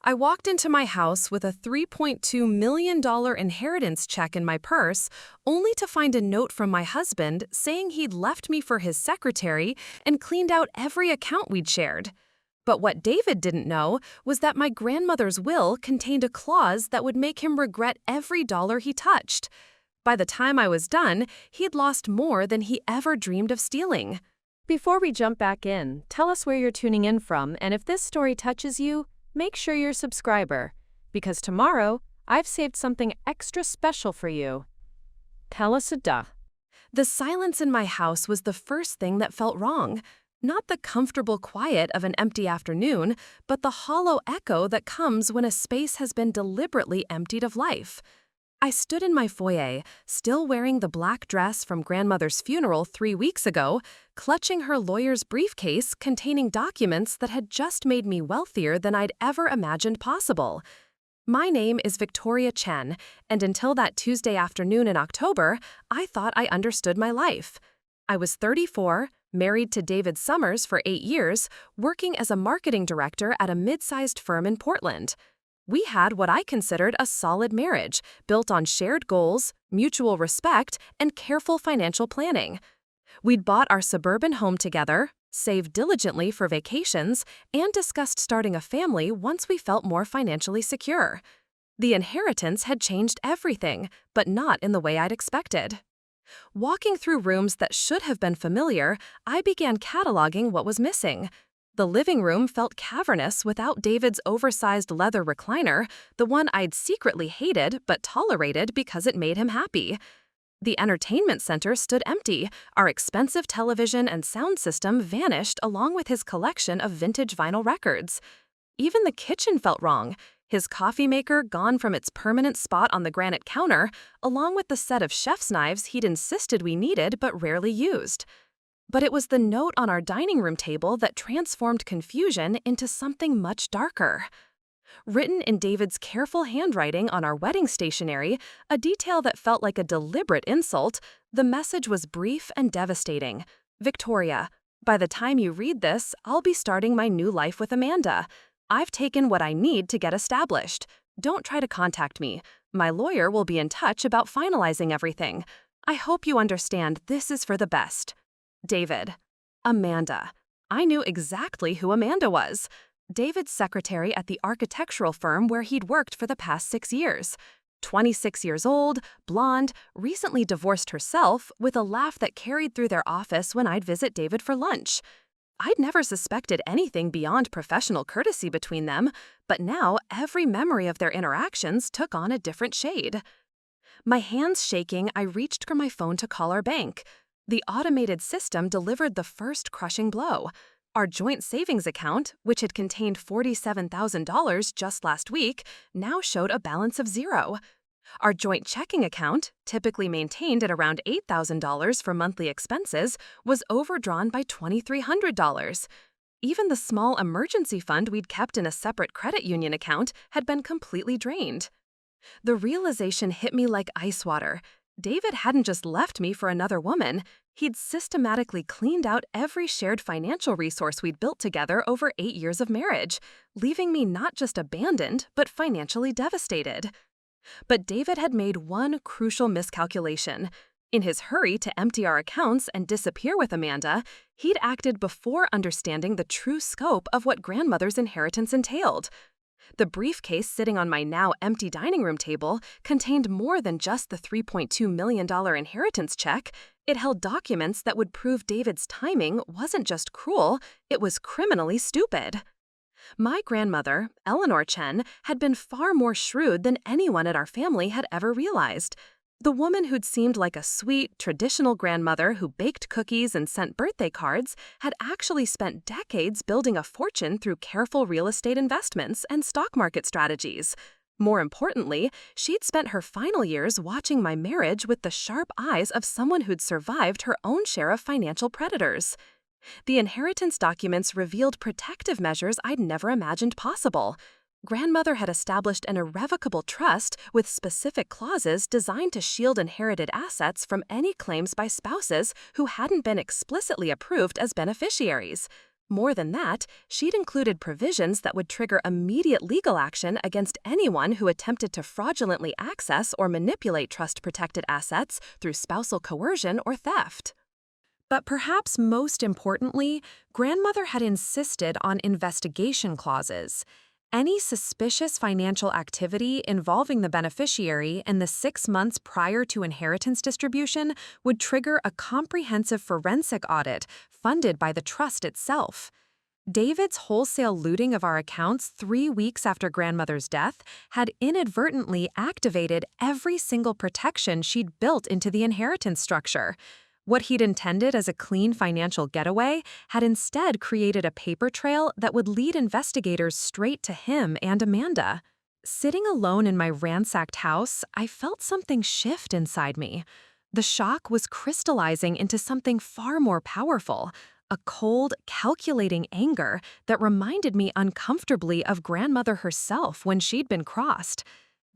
I walked into my house with a $3.2 million inheritance check in my purse, only to find a note from my husband saying he'd left me for his secretary and cleaned out every account we'd shared. But what David didn't know was that my grandmother's will contained a clause that would make him regret every dollar he touched. By the time I was done, he'd lost more than he ever dreamed of stealing. Before we jump back in, tell us where you're tuning in from, and if this story touches you, make sure you're a subscriber, because tomorrow, I've saved something extra special for you. Tell us a duh. The silence in my house was the first thing that felt wrong. Not the comfortable quiet of an empty afternoon, but the hollow echo that comes when a space has been deliberately emptied of life. I stood in my foyer, still wearing the black dress from grandmother's funeral 3 weeks ago, clutching her lawyer's briefcase containing documents that had just made me wealthier than I'd ever imagined possible. My name is Victoria Chen, and until that Tuesday afternoon in October, I thought I understood my life. I was 34, married to David Summers for 8 years, working as a marketing director at a mid-sized firm in Portland. We had what I considered a solid marriage, built on shared goals, mutual respect, and careful financial planning. We'd bought our suburban home together, saved diligently for vacations, and discussed starting a family once we felt more financially secure. The inheritance had changed everything, but not in the way I'd expected. Walking through rooms that should have been familiar, I began cataloging what was missing. The living room felt cavernous without David's oversized leather recliner, the one I'd secretly hated but tolerated because it made him happy. The entertainment center stood empty. Our expensive television and sound system vanished along with his collection of vintage vinyl records. Even the kitchen felt wrong. His coffee maker gone from its permanent spot on the granite counter, along with the set of chef's knives he'd insisted we needed but rarely used. But it was the note on our dining room table that transformed confusion into something much darker. Written in David's careful handwriting on our wedding stationery, a detail that felt like a deliberate insult, the message was brief and devastating. Victoria, by the time you read this, I'll be starting my new life with Amanda. I've taken what I need to get established. Don't try to contact me. My lawyer will be in touch about finalizing everything. I hope you understand this is for the best. David. Amanda. I knew exactly who Amanda was. David's secretary at the architectural firm where he'd worked for the past 6 years. 26 years old, blonde, recently divorced herself, with a laugh that carried through their office when I'd visit David for lunch. I'd never suspected anything beyond professional courtesy between them, but now every memory of their interactions took on a different shade. My hands shaking, I reached for my phone to call our bank. The automated system delivered the first crushing blow. Our joint savings account, which had contained $47,000 just last week, now showed a balance of $0. Our joint checking account, typically maintained at around $8,000 for monthly expenses, was overdrawn by $2,300. Even the small emergency fund we'd kept in a separate credit union account had been completely drained. The realization hit me like ice water. David hadn't just left me for another woman. He'd systematically cleaned out every shared financial resource we'd built together over 8 years of marriage, leaving me not just abandoned, but financially devastated. But David had made one crucial miscalculation. In his hurry to empty our accounts and disappear with Amanda, he'd acted before understanding the true scope of what grandmother's inheritance entailed. The briefcase sitting on my now empty dining room table contained more than just the $3.2 million inheritance check. It held documents that would prove David's timing wasn't just cruel, it was criminally stupid. My grandmother, Eleanor Chen, had been far more shrewd than anyone in our family had ever realized. The woman who'd seemed like a sweet, traditional grandmother who baked cookies and sent birthday cards had actually spent decades building a fortune through careful real estate investments and stock market strategies. More importantly, she'd spent her final years watching my marriage with the sharp eyes of someone who'd survived her own share of financial predators. The inheritance documents revealed protective measures I'd never imagined possible. Grandmother had established an irrevocable trust with specific clauses designed to shield inherited assets from any claims by spouses who hadn't been explicitly approved as beneficiaries. More than that, she'd included provisions that would trigger immediate legal action against anyone who attempted to fraudulently access or manipulate trust-protected assets through spousal coercion or theft. But perhaps most importantly, grandmother had insisted on investigation clauses. Any suspicious financial activity involving the beneficiary in the 6 months prior to inheritance distribution would trigger a comprehensive forensic audit funded by the trust itself. David's wholesale looting of our accounts 3 weeks after grandmother's death had inadvertently activated every single protection she'd built into the inheritance structure. What he'd intended as a clean financial getaway had instead created a paper trail that would lead investigators straight to him and Amanda. Sitting alone in my ransacked house, I felt something shift inside me. The shock was crystallizing into something far more powerful, a cold, calculating anger that reminded me uncomfortably of grandmother herself when she'd been crossed.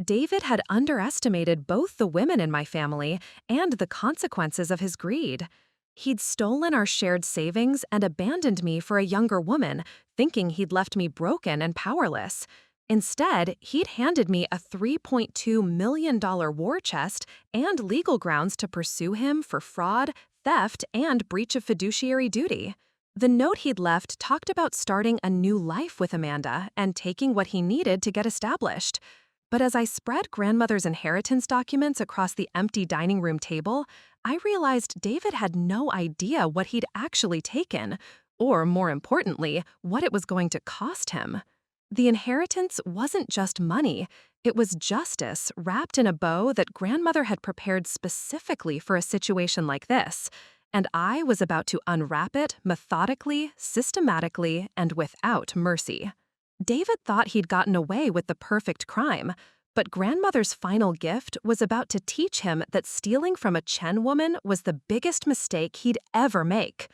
David had underestimated both the women in my family and the consequences of his greed. He'd stolen our shared savings and abandoned me for a younger woman, thinking he'd left me broken and powerless. Instead, he'd handed me a $3.2 million war chest and legal grounds to pursue him for fraud, theft, and breach of fiduciary duty. The note he'd left talked about starting a new life with Amanda and taking what he needed to get established. But as I spread grandmother's inheritance documents across the empty dining room table, I realized David had no idea what he'd actually taken, or more importantly, what it was going to cost him. The inheritance wasn't just money, it was justice wrapped in a bow that grandmother had prepared specifically for a situation like this, and I was about to unwrap it methodically, systematically, and without mercy. David thought he'd gotten away with the perfect crime, but grandmother's final gift was about to teach him that stealing from a Chen woman was the biggest mistake he'd ever make.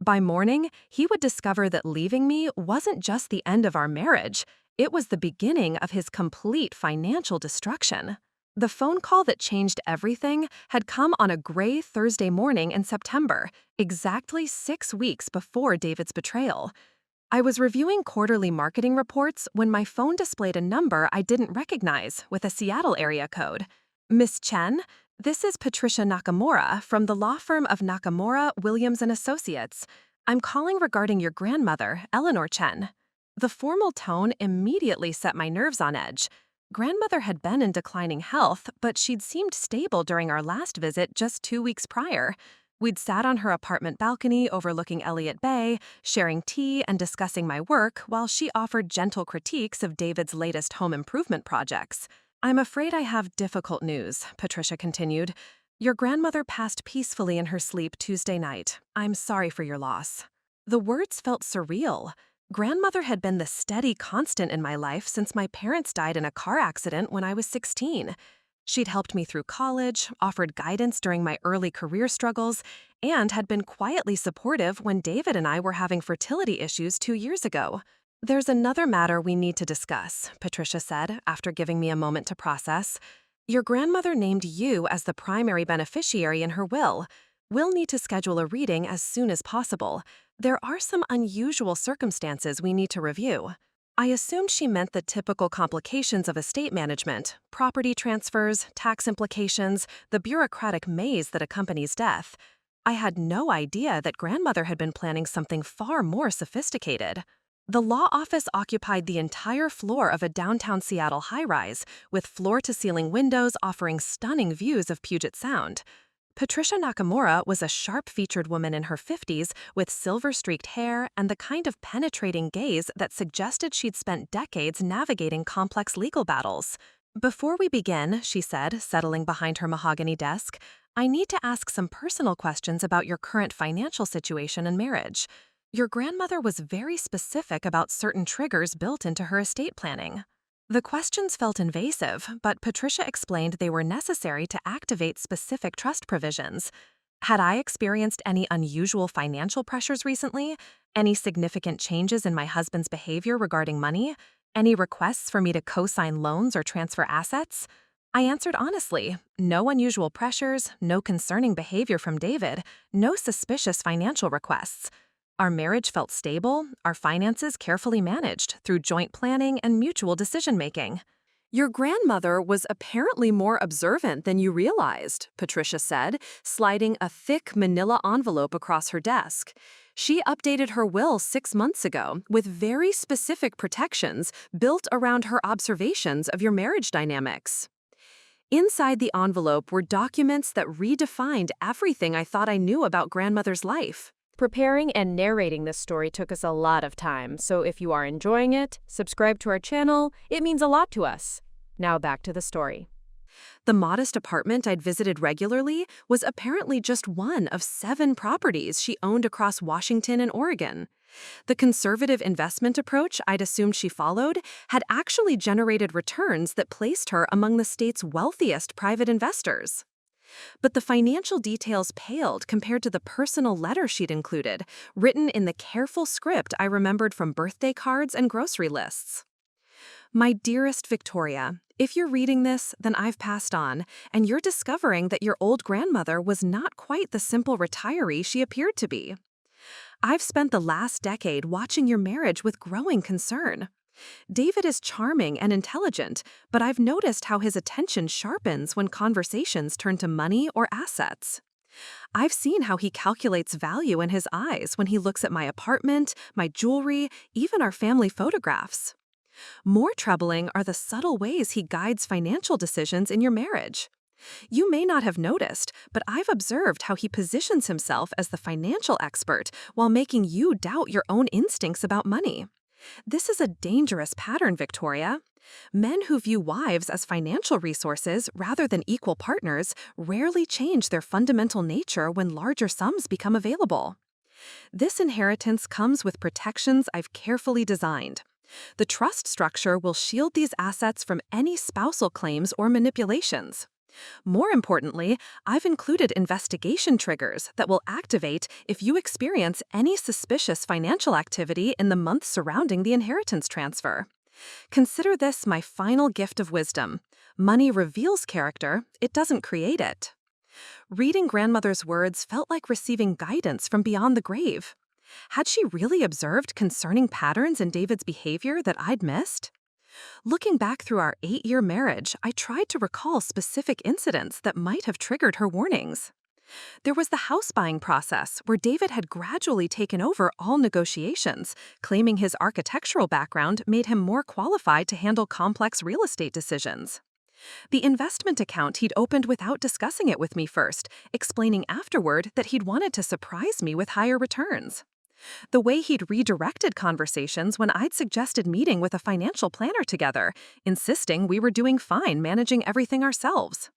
By morning, he would discover that leaving me wasn't just the end of our marriage, it was the beginning of his complete financial destruction. The phone call that changed everything had come on a gray Thursday morning in September, exactly 6 weeks before David's betrayal. I was reviewing quarterly marketing reports when my phone displayed a number I didn't recognize with a Seattle area code. Miss Chen, this is Patricia Nakamura from the law firm of Nakamura, Williams & Associates. I'm calling regarding your grandmother, Eleanor Chen. The formal tone immediately set my nerves on edge. Grandmother had been in declining health, but she'd seemed stable during our last visit just 2 weeks prior. We'd sat on her apartment balcony overlooking Elliott Bay, sharing tea and discussing my work while she offered gentle critiques of David's latest home improvement projects. I'm afraid I have difficult news, Patricia continued. Your grandmother passed peacefully in her sleep Tuesday night. I'm sorry for your loss. The words felt surreal. Grandmother had been the steady constant in my life since my parents died in a car accident when I was 16. She'd helped me through college, offered guidance during my early career struggles, and had been quietly supportive when David and I were having fertility issues 2 years ago. There's another matter we need to discuss, Patricia said, after giving me a moment to process. Your grandmother named you as the primary beneficiary in her will. We'll need to schedule a reading as soon as possible. There are some unusual circumstances we need to review. I assumed she meant the typical complications of estate management, property transfers, tax implications, the bureaucratic maze that accompanies death. I had no idea that grandmother had been planning something far more sophisticated. The law office occupied the entire floor of a downtown Seattle high-rise, with floor-to-ceiling windows offering stunning views of Puget Sound. Patricia Nakamura was a sharp-featured woman in her 50s with silver-streaked hair and the kind of penetrating gaze that suggested she'd spent decades navigating complex legal battles. Before we begin, she said, settling behind her mahogany desk, I need to ask some personal questions about your current financial situation and marriage. Your grandmother was very specific about certain triggers built into her estate planning. The questions felt invasive, but Patricia explained they were necessary to activate specific trust provisions. Had I experienced any unusual financial pressures recently? Any significant changes in my husband's behavior regarding money? Any requests for me to co-sign loans or transfer assets? I answered honestly, no unusual pressures, no concerning behavior from David, no suspicious financial requests. Our marriage felt stable, our finances carefully managed through joint planning and mutual decision-making. Your grandmother was apparently more observant than you realized, Patricia said, sliding a thick manila envelope across her desk. She updated her will 6 months ago with very specific protections built around her observations of your marriage dynamics. Inside the envelope were documents that redefined everything I thought I knew about grandmother's life. Preparing and narrating this story took us a lot of time, so if you are enjoying it, subscribe to our channel. It means a lot to us. Now back to the story. The modest apartment I'd visited regularly was apparently just one of 7 properties she owned across Washington and Oregon. The conservative investment approach I'd assumed she followed had actually generated returns that placed her among the state's wealthiest private investors. But the financial details paled compared to the personal letter she'd included, written in the careful script I remembered from birthday cards and grocery lists. My dearest Victoria, if you're reading this, then I've passed on, and you're discovering that your old grandmother was not quite the simple retiree she appeared to be. I've spent the last decade watching your marriage with growing concern. David is charming and intelligent, but I've noticed how his attention sharpens when conversations turn to money or assets. I've seen how he calculates value in his eyes when he looks at my apartment, my jewelry, even our family photographs. More troubling are the subtle ways he guides financial decisions in your marriage. You may not have noticed, but I've observed how he positions himself as the financial expert while making you doubt your own instincts about money. This is a dangerous pattern, Victoria. Men who view wives as financial resources rather than equal partners rarely change their fundamental nature when larger sums become available. This inheritance comes with protections I've carefully designed. The trust structure will shield these assets from any spousal claims or manipulations. More importantly, I've included investigation triggers that will activate if you experience any suspicious financial activity in the months surrounding the inheritance transfer. Consider this my final gift of wisdom. Money reveals character, it doesn't create it. Reading grandmother's words felt like receiving guidance from beyond the grave. Had she really observed concerning patterns in David's behavior that I'd missed? Looking back through our 8-year marriage, I tried to recall specific incidents that might have triggered her warnings. There was the house buying process, where David had gradually taken over all negotiations, claiming his architectural background made him more qualified to handle complex real estate decisions. The investment account he'd opened without discussing it with me first, explaining afterward that he'd wanted to surprise me with higher returns. The way he'd redirected conversations when I'd suggested meeting with a financial planner together, insisting we were doing fine managing everything ourselves.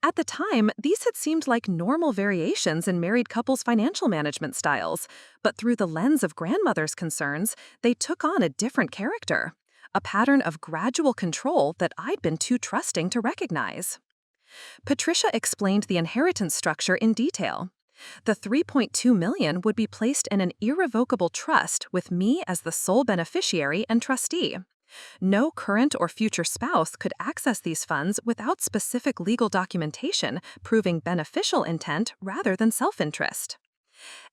At the time, these had seemed like normal variations in married couples' financial management styles, but through the lens of grandmother's concerns, they took on a different character, a pattern of gradual control that I'd been too trusting to recognize. Patricia explained the inheritance structure in detail. The $3.2 million would be placed in an irrevocable trust with me as the sole beneficiary and trustee. No current or future spouse could access these funds without specific legal documentation proving beneficial intent rather than self-interest.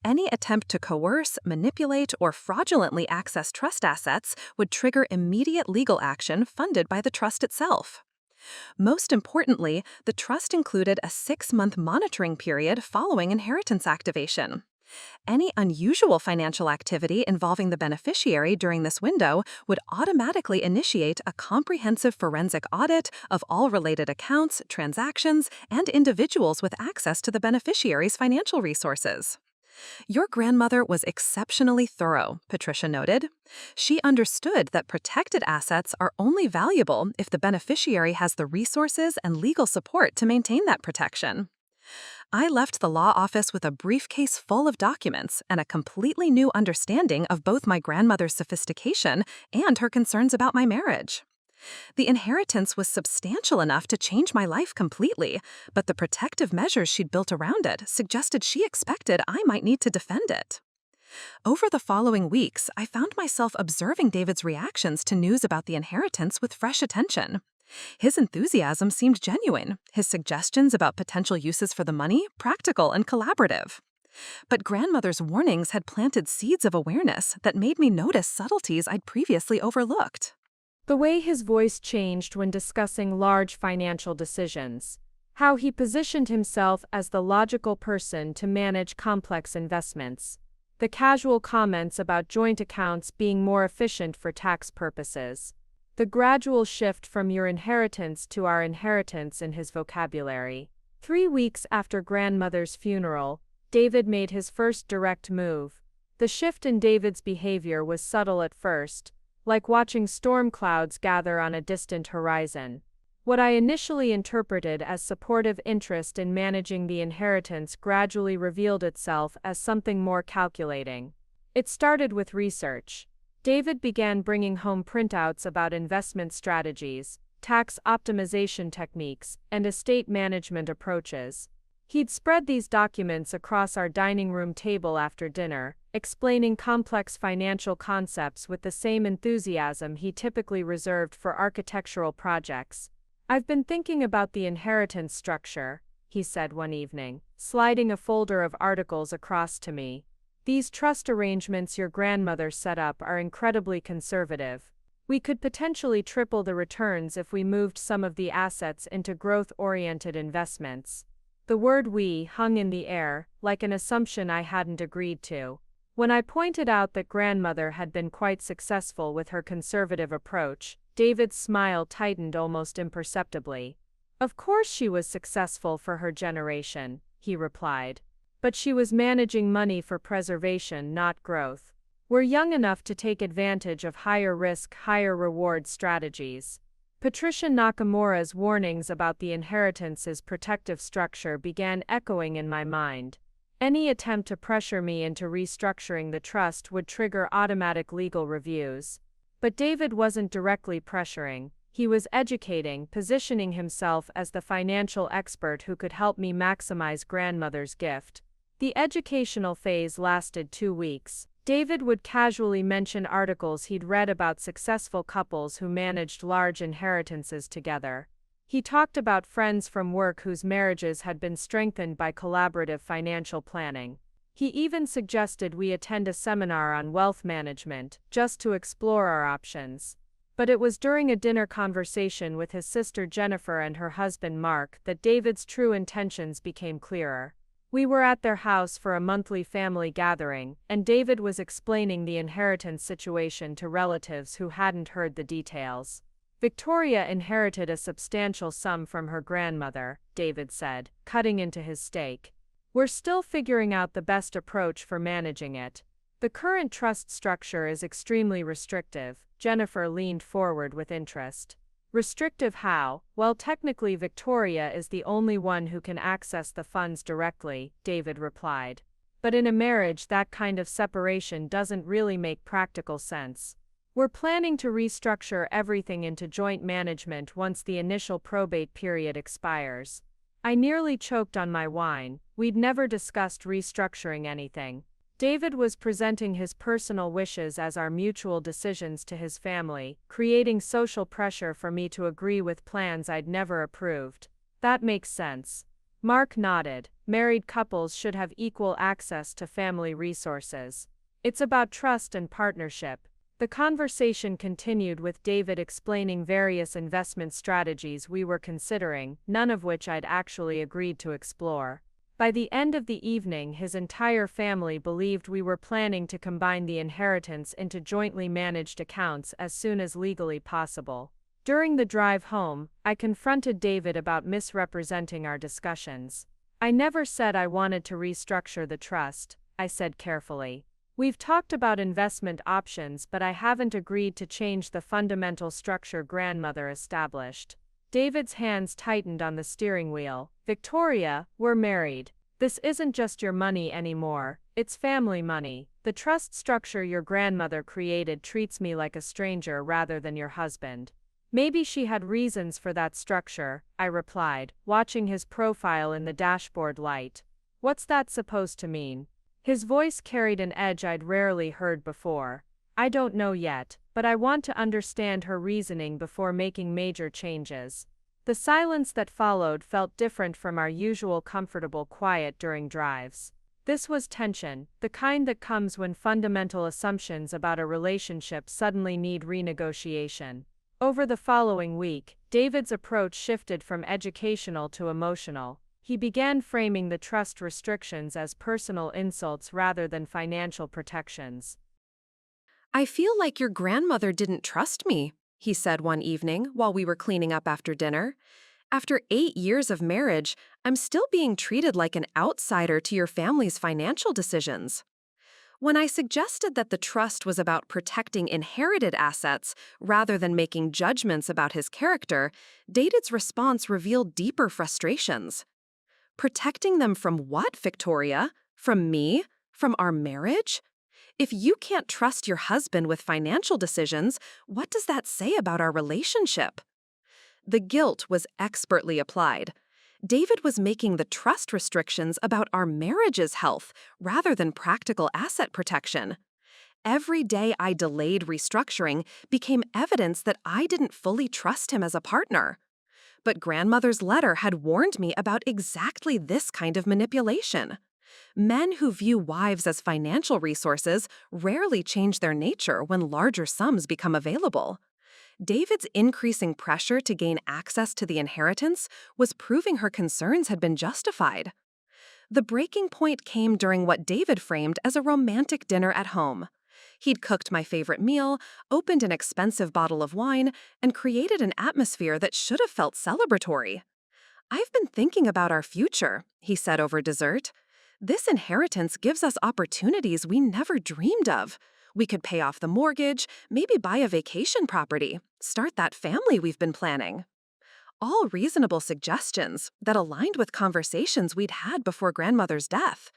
Any attempt to coerce, manipulate, or fraudulently access trust assets would trigger immediate legal action funded by the trust itself. Most importantly, the trust included a 6-month monitoring period following inheritance activation. Any unusual financial activity involving the beneficiary during this window would automatically initiate a comprehensive forensic audit of all related accounts, transactions, and individuals with access to the beneficiary's financial resources. Your grandmother was exceptionally thorough, Patricia noted. She understood that protected assets are only valuable if the beneficiary has the resources and legal support to maintain that protection. I left the law office with a briefcase full of documents and a completely new understanding of both my grandmother's sophistication and her concerns about my marriage. The inheritance was substantial enough to change my life completely, but the protective measures she'd built around it suggested she expected I might need to defend it. Over the following weeks, I found myself observing David's reactions to news about the inheritance with fresh attention. His enthusiasm seemed genuine, his suggestions about potential uses for the money practical and collaborative. But grandmother's warnings had planted seeds of awareness that made me notice subtleties I'd previously overlooked. The way his voice changed when discussing large financial decisions. How he positioned himself as the logical person to manage complex investments. The casual comments about joint accounts being more efficient for tax purposes. The gradual shift from your inheritance to our inheritance in his vocabulary. 3 weeks after grandmother's funeral, David made his first direct move. The shift in David's behavior was subtle at first, like watching storm clouds gather on a distant horizon. What I initially interpreted as supportive interest in managing the inheritance gradually revealed itself as something more calculating. It started with research. David began bringing home printouts about investment strategies, tax optimization techniques, and estate management approaches. He'd spread these documents across our dining room table after dinner, explaining complex financial concepts with the same enthusiasm he typically reserved for architectural projects. "I've been thinking about the inheritance structure," he said one evening, sliding a folder of articles across to me. "These trust arrangements your grandmother set up are incredibly conservative. We could potentially triple the returns if we moved some of the assets into growth-oriented investments." The word "we" hung in the air, like an assumption I hadn't agreed to. When I pointed out that grandmother had been quite successful with her conservative approach, David's smile tightened almost imperceptibly. "Of course she was successful for her generation," he replied. "But she was managing money for preservation, not growth. We're young enough to take advantage of higher risk, higher reward strategies." Patricia Nakamura's warnings about the inheritance's protective structure began echoing in my mind. Any attempt to pressure me into restructuring the trust would trigger automatic legal reviews. But David wasn't directly pressuring. He was educating, positioning himself as the financial expert who could help me maximize grandmother's gift. The educational phase lasted 2 weeks. David would casually mention articles he'd read about successful couples who managed large inheritances together. He talked about friends from work whose marriages had been strengthened by collaborative financial planning. He even suggested we attend a seminar on wealth management, just to explore our options. But it was during a dinner conversation with his sister Jennifer and her husband Mark that David's true intentions became clearer. We were at their house for a monthly family gathering, and David was explaining the inheritance situation to relatives who hadn't heard the details. "Victoria inherited a substantial sum from her grandmother," David said, cutting into his steak. "We're still figuring out the best approach for managing it. The current trust structure is extremely restrictive." Jennifer leaned forward with interest. "Restrictive how?" "Well, technically Victoria is the only one who can access the funds directly," David replied. "But in a marriage that kind of separation doesn't really make practical sense. We're planning to restructure everything into joint management once the initial probate period expires." I nearly choked on my wine. We'd never discussed restructuring anything. David was presenting his personal wishes as our mutual decisions to his family, creating social pressure for me to agree with plans I'd never approved. "That makes sense." Mark nodded. "Married couples should have equal access to family resources. It's about trust and partnership." The conversation continued with David explaining various investment strategies we were considering, none of which I'd actually agreed to explore. By the end of the evening, his entire family believed we were planning to combine the inheritance into jointly managed accounts as soon as legally possible. During the drive home, I confronted David about misrepresenting our discussions. "I never said I wanted to restructure the trust," I said carefully. "We've talked about investment options, but I haven't agreed to change the fundamental structure grandmother established." David's hands tightened on the steering wheel. "Victoria, we're married. This isn't just your money anymore, it's family money. The trust structure your grandmother created treats me like a stranger rather than your husband." "Maybe she had reasons for that structure," I replied, watching his profile in the dashboard light. "What's that supposed to mean?" His voice carried an edge I'd rarely heard before. "I don't know yet, but I want to understand her reasoning before making major changes." The silence that followed felt different from our usual comfortable quiet during drives. This was tension, the kind that comes when fundamental assumptions about a relationship suddenly need renegotiation. Over the following week, David's approach shifted from educational to emotional. He began framing the trust restrictions as personal insults rather than financial protections. I feel like your grandmother didn't trust me, he said one evening while we were cleaning up after dinner. After 8 years of marriage, I'm still being treated like an outsider to your family's financial decisions. When I suggested that the trust was about protecting inherited assets rather than making judgments about his character, David's response revealed deeper frustrations. Protecting them from what, Victoria? From me? From our marriage? If you can't trust your husband with financial decisions, what does that say about our relationship? The guilt was expertly applied. David was making the trust restrictions about our marriage's health rather than practical asset protection. Every day I delayed restructuring became evidence that I didn't fully trust him as a partner. But grandmother's letter had warned me about exactly this kind of manipulation. Men who view wives as financial resources rarely change their nature when larger sums become available. David's increasing pressure to gain access to the inheritance was proving her concerns had been justified. The breaking point came during what David framed as a romantic dinner at home. He'd cooked my favorite meal, opened an expensive bottle of wine, and created an atmosphere that should have felt celebratory. "I've been thinking about our future," he said over dessert. "This inheritance gives us opportunities we never dreamed of. We could pay off the mortgage, maybe buy a vacation property, start that family we've been planning." All reasonable suggestions that aligned with conversations we'd had before grandmother's death.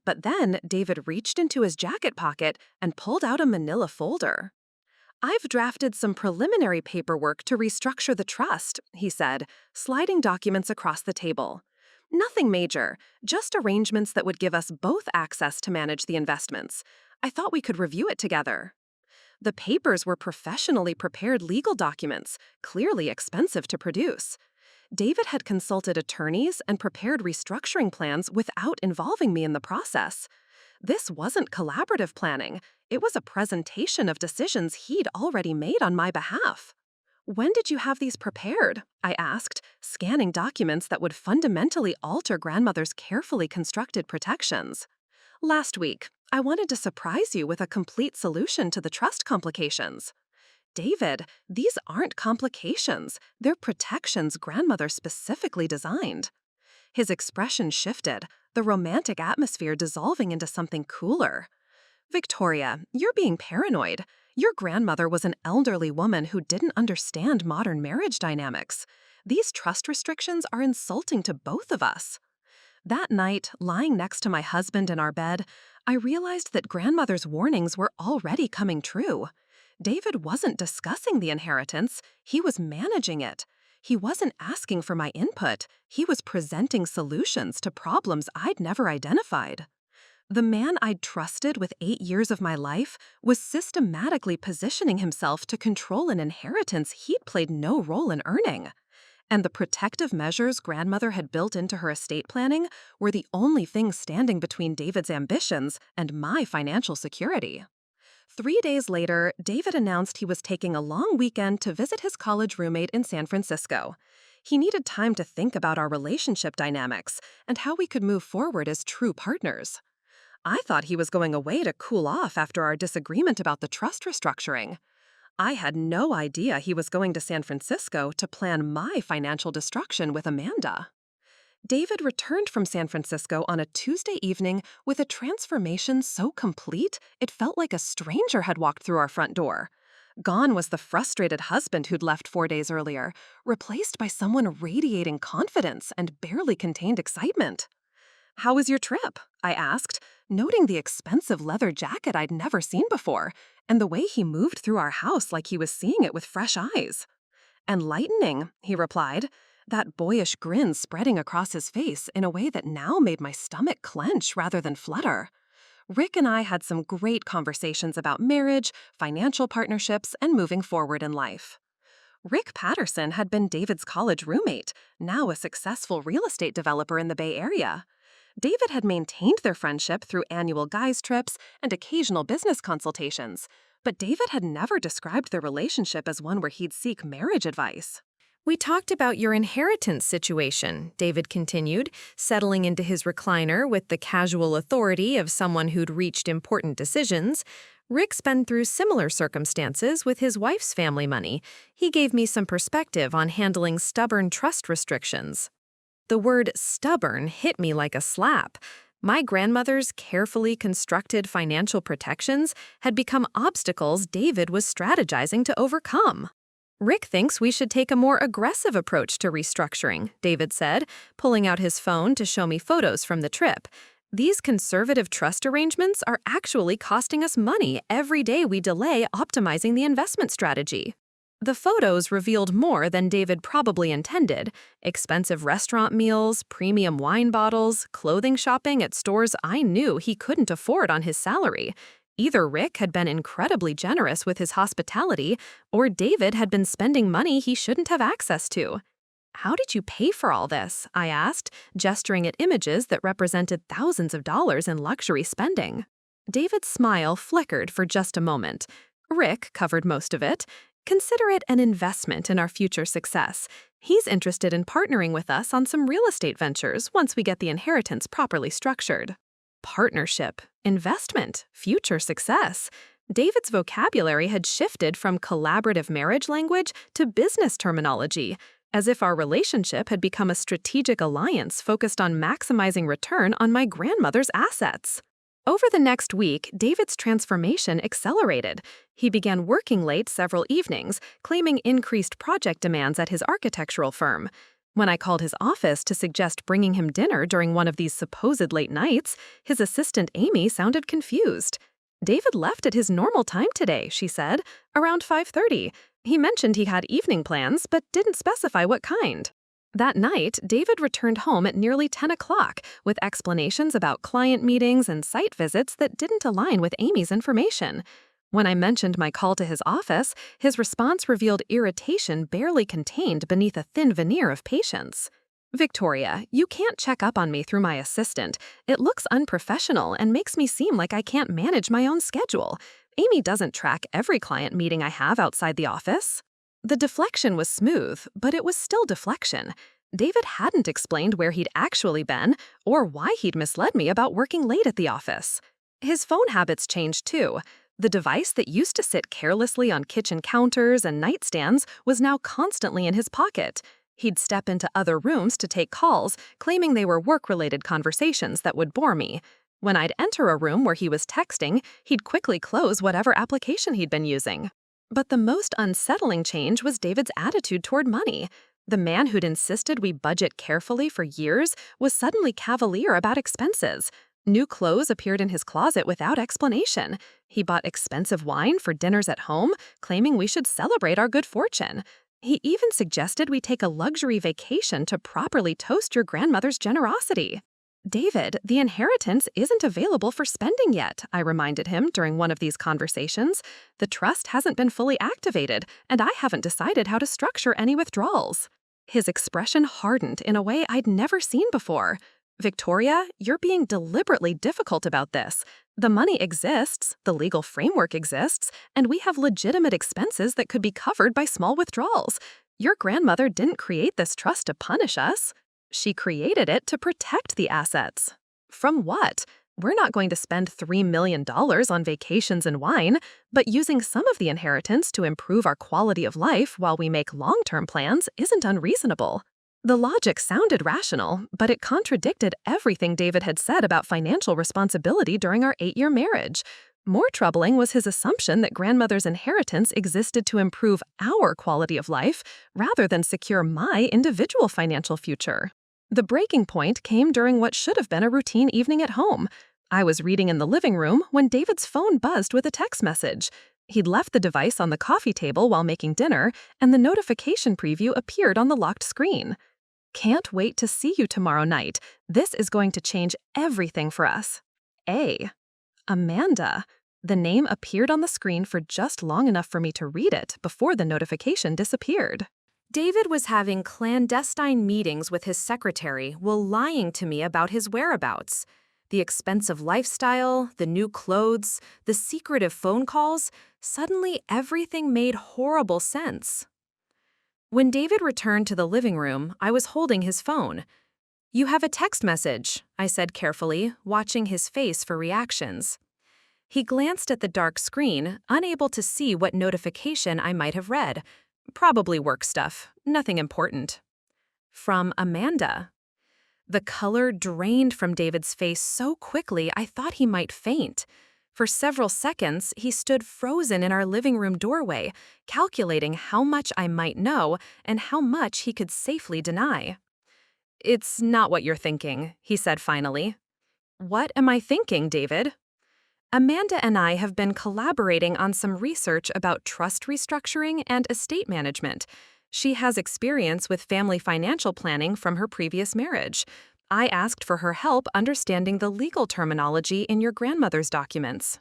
But then David reached into his jacket pocket and pulled out a manila folder. "I've drafted some preliminary paperwork to restructure the trust," he said, sliding documents across the table. "Nothing major, just arrangements that would give us both access to manage the investments. I thought we could review it together." The papers were professionally prepared legal documents, clearly expensive to produce. David had consulted attorneys and prepared restructuring plans without involving me in the process. This wasn't collaborative planning. It was a presentation of decisions he'd already made on my behalf. "When did you have these prepared?" I asked, scanning documents that would fundamentally alter grandmother's carefully constructed protections. "Last week. I wanted to surprise you with a complete solution to the trust complications." "David, these aren't complications. They're protections grandmother specifically designed." His expression shifted, the romantic atmosphere dissolving into something cooler. "Victoria, you're being paranoid. Your grandmother was an elderly woman who didn't understand modern marriage dynamics. These trust restrictions are insulting to both of us." That night, lying next to my husband in our bed, I realized that grandmother's warnings were already coming true. David wasn't discussing the inheritance, he was managing it. He wasn't asking for my input, he was presenting solutions to problems I'd never identified. The man I'd trusted with 8 years of my life was systematically positioning himself to control an inheritance he'd played no role in earning. And the protective measures grandmother had built into her estate planning were the only thing standing between David's ambitions and my financial security. 3 days later, David announced he was taking a long weekend to visit his college roommate in San Francisco. He needed time to think about our relationship dynamics and how we could move forward as true partners. I thought he was going away to cool off after our disagreement about the trust restructuring. I had no idea he was going to San Francisco to plan my financial destruction with Amanda. David returned from San Francisco on a Tuesday evening with a transformation so complete it felt like a stranger had walked through our front door. Gone was the frustrated husband who'd left 4 days earlier, replaced by someone radiating confidence and barely contained excitement. "How was your trip?" I asked, noting the expensive leather jacket I'd never seen before, and the way he moved through our house like he was seeing it with fresh eyes. "Enlightening," he replied, that boyish grin spreading across his face in a way that now made my stomach clench rather than flutter. Rick and I had some great conversations about marriage, financial partnerships, and moving forward in life. Rick Patterson had been David's college roommate, now a successful real estate developer in the Bay Area. David had maintained their friendship through annual guys' trips and occasional business consultations, but David had never described their relationship as one where he'd seek marriage advice. "We talked about your inheritance situation," David continued, settling into his recliner with the casual authority of someone who'd reached important decisions. "Rick's been through similar circumstances with his wife's family money. He gave me some perspective on handling stubborn trust restrictions." The word stubborn hit me like a slap. My grandmother's carefully constructed financial protections had become obstacles David was strategizing to overcome. "Rick thinks we should take a more aggressive approach to restructuring," David said, pulling out his phone to show me photos from the trip. "These conservative trust arrangements are actually costing us money every day we delay optimizing the investment strategy." The photos revealed more than David probably intended: expensive restaurant meals, premium wine bottles, clothing shopping at stores I knew he couldn't afford on his salary. Either Rick had been incredibly generous with his hospitality, or David had been spending money he shouldn't have access to. "How did you pay for all this?" I asked, gesturing at images that represented thousands of dollars in luxury spending. David's smile flickered for just a moment. "Rick covered most of it. Consider it an investment in our future success. He's interested in partnering with us on some real estate ventures once we get the inheritance properly structured." Partnership, investment, future success. David's vocabulary had shifted from collaborative marriage language to business terminology, as if our relationship had become a strategic alliance focused on maximizing return on my grandmother's assets. Over the next week, David's transformation accelerated. He began working late several evenings, claiming increased project demands at his architectural firm. When I called his office to suggest bringing him dinner during one of these supposed late nights, his assistant Amy sounded confused. "David left at his normal time today," she said, "around 5:30. He mentioned he had evening plans, but didn't specify what kind." That night, David returned home at nearly 10 o'clock with explanations about client meetings and site visits that didn't align with Amy's information. When I mentioned my call to his office, his response revealed irritation barely contained beneath a thin veneer of patience. "Victoria, you can't check up on me through my assistant. It looks unprofessional and makes me seem like I can't manage my own schedule. Amy doesn't track every client meeting I have outside the office." The deflection was smooth, but it was still deflection. David hadn't explained where he'd actually been or why he'd misled me about working late at the office. His phone habits changed too. The device that used to sit carelessly on kitchen counters and nightstands was now constantly in his pocket. He'd step into other rooms to take calls, claiming they were work-related conversations that would bore me. When I'd enter a room where he was texting, he'd quickly close whatever application he'd been using. But the most unsettling change was David's attitude toward money. The man who'd insisted we budget carefully for years was suddenly cavalier about expenses. New clothes appeared in his closet without explanation. He bought expensive wine for dinners at home, claiming we should celebrate our good fortune. He even suggested we take a luxury vacation to properly toast your grandmother's generosity. "David, the inheritance isn't available for spending yet," I reminded him during one of these conversations. "The trust hasn't been fully activated, and I haven't decided how to structure any withdrawals." His expression hardened in a way I'd never seen before. "Victoria, you're being deliberately difficult about this. The money exists, the legal framework exists, and we have legitimate expenses that could be covered by small withdrawals. Your grandmother didn't create this trust to punish us. She created it to protect the assets." "From what? We're not going to spend $3 million on vacations and wine, but using some of the inheritance to improve our quality of life while we make long-term plans isn't unreasonable." The logic sounded rational, but it contradicted everything David had said about financial responsibility during our 8-year marriage. More troubling was his assumption that grandmother's inheritance existed to improve our quality of life rather than secure my individual financial future. The breaking point came during what should have been a routine evening at home. I was reading in the living room when David's phone buzzed with a text message. He'd left the device on the coffee table while making dinner, and the notification preview appeared on the locked screen. "Can't wait to see you tomorrow night. This is going to change everything for us. Amanda." The name appeared on the screen for just long enough for me to read it before the notification disappeared. David was having clandestine meetings with his secretary while lying to me about his whereabouts. The expensive lifestyle, the new clothes, the secretive phone calls, suddenly everything made horrible sense. When David returned to the living room, I was holding his phone. "You have a text message," I said carefully, watching his face for reactions. He glanced at the dark screen, unable to see what notification I might have read. Probably work stuff, nothing important. From Amanda. The color drained from David's face so quickly I thought he might faint. For several seconds, he stood frozen in our living room doorway, calculating how much I might know and how much he could safely deny. "It's not what you're thinking," he said finally. "What am I thinking, David?" "Amanda and I have been collaborating on some research about trust restructuring and estate management. She has experience with family financial planning from her previous marriage. I asked for her help understanding the legal terminology in your grandmother's documents."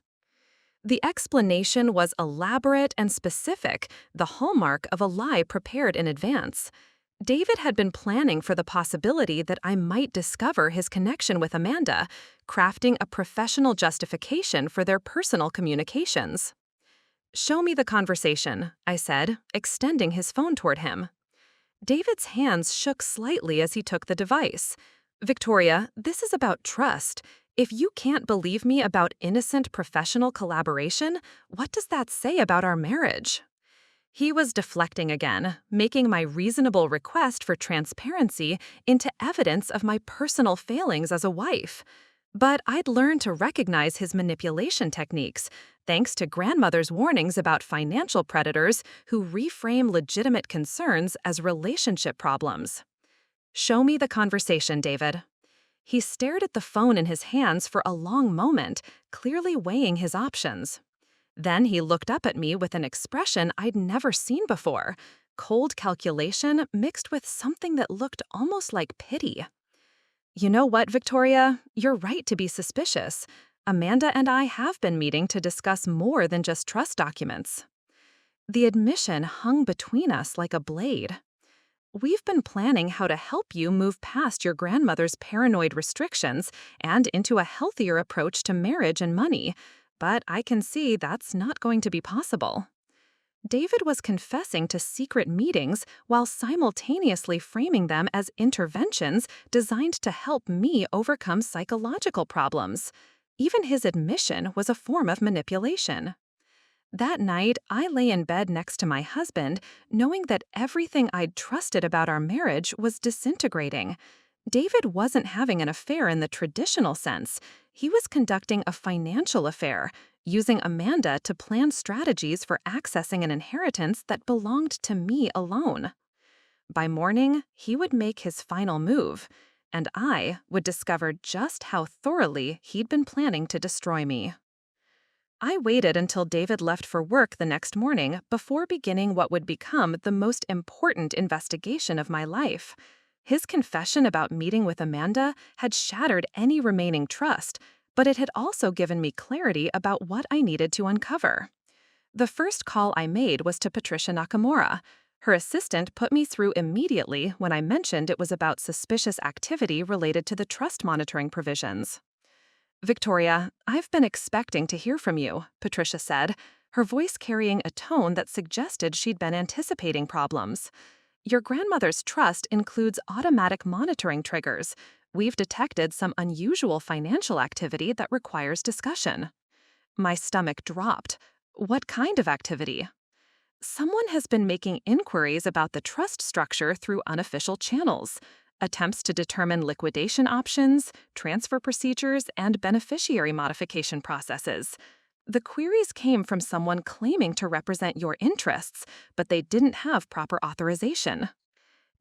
The explanation was elaborate and specific, the hallmark of a lie prepared in advance. David had been planning for the possibility that I might discover his connection with Amanda, crafting a professional justification for their personal communications. "Show me the conversation," I said, extending his phone toward him. David's hands shook slightly as he took the device. "Victoria, this is about trust. If you can't believe me about innocent professional collaboration, what does that say about our marriage?" He was deflecting again, making my reasonable request for transparency into evidence of my personal failings as a wife. But I'd learned to recognize his manipulation techniques, thanks to grandmother's warnings about financial predators who reframe legitimate concerns as relationship problems. "Show me the conversation, David." He stared at the phone in his hands for a long moment, clearly weighing his options. Then he looked up at me with an expression I'd never seen before, cold calculation mixed with something that looked almost like pity. "You know what, Victoria? You're right to be suspicious. Amanda and I have been meeting to discuss more than just trust documents." The admission hung between us like a blade. "We've been planning how to help you move past your grandmother's paranoid restrictions and into a healthier approach to marriage and money. But I can see that's not going to be possible." David was confessing to secret meetings while simultaneously framing them as interventions designed to help me overcome psychological problems. Even his admission was a form of manipulation. That night, I lay in bed next to my husband, knowing that everything I'd trusted about our marriage was disintegrating. David wasn't having an affair in the traditional sense. He was conducting a financial affair, using Amanda to plan strategies for accessing an inheritance that belonged to me alone. By morning, he would make his final move, and I would discover just how thoroughly he'd been planning to destroy me. I waited until David left for work the next morning before beginning what would become the most important investigation of my life. His confession about meeting with Amanda had shattered any remaining trust, but it had also given me clarity about what I needed to uncover. The first call I made was to Patricia Nakamura. Her assistant put me through immediately when I mentioned it was about suspicious activity related to the trust monitoring provisions. "Victoria, I've been expecting to hear from you," Patricia said, her voice carrying a tone that suggested she'd been anticipating problems. "Your grandmother's trust includes automatic monitoring triggers. We've detected some unusual financial activity that requires discussion." My stomach dropped. "What kind of activity?" "Someone has been making inquiries about the trust structure through unofficial channels. Attempts to determine liquidation options, transfer procedures, and beneficiary modification processes. The queries came from someone claiming to represent your interests, but they didn't have proper authorization."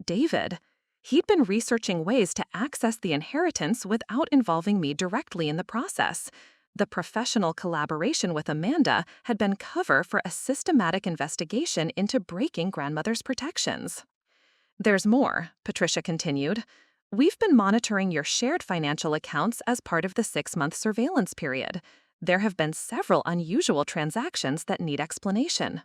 David. He'd been researching ways to access the inheritance without involving me directly in the process. The professional collaboration with Amanda had been cover for a systematic investigation into breaking grandmother's protections. "There's more," Patricia continued. "We've been monitoring your shared financial accounts as part of the 6-month surveillance period. There have been several unusual transactions that need explanation."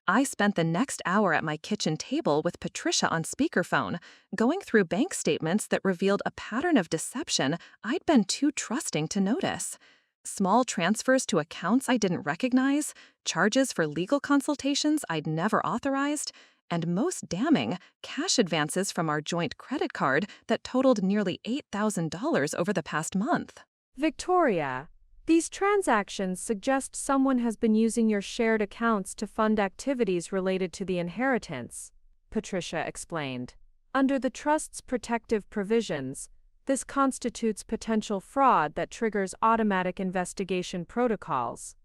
I spent the next hour at my kitchen table with Patricia on speakerphone, going through bank statements that revealed a pattern of deception I'd been too trusting to notice. Small transfers to accounts I didn't recognize, charges for legal consultations I'd never authorized, and most damning, cash advances from our joint credit card that totaled nearly $8,000 over the past month. Victoria, these transactions suggest someone has been using your shared accounts to fund activities related to the inheritance, Patricia explained. Under the trust's protective provisions, this constitutes potential fraud that triggers automatic investigation protocols.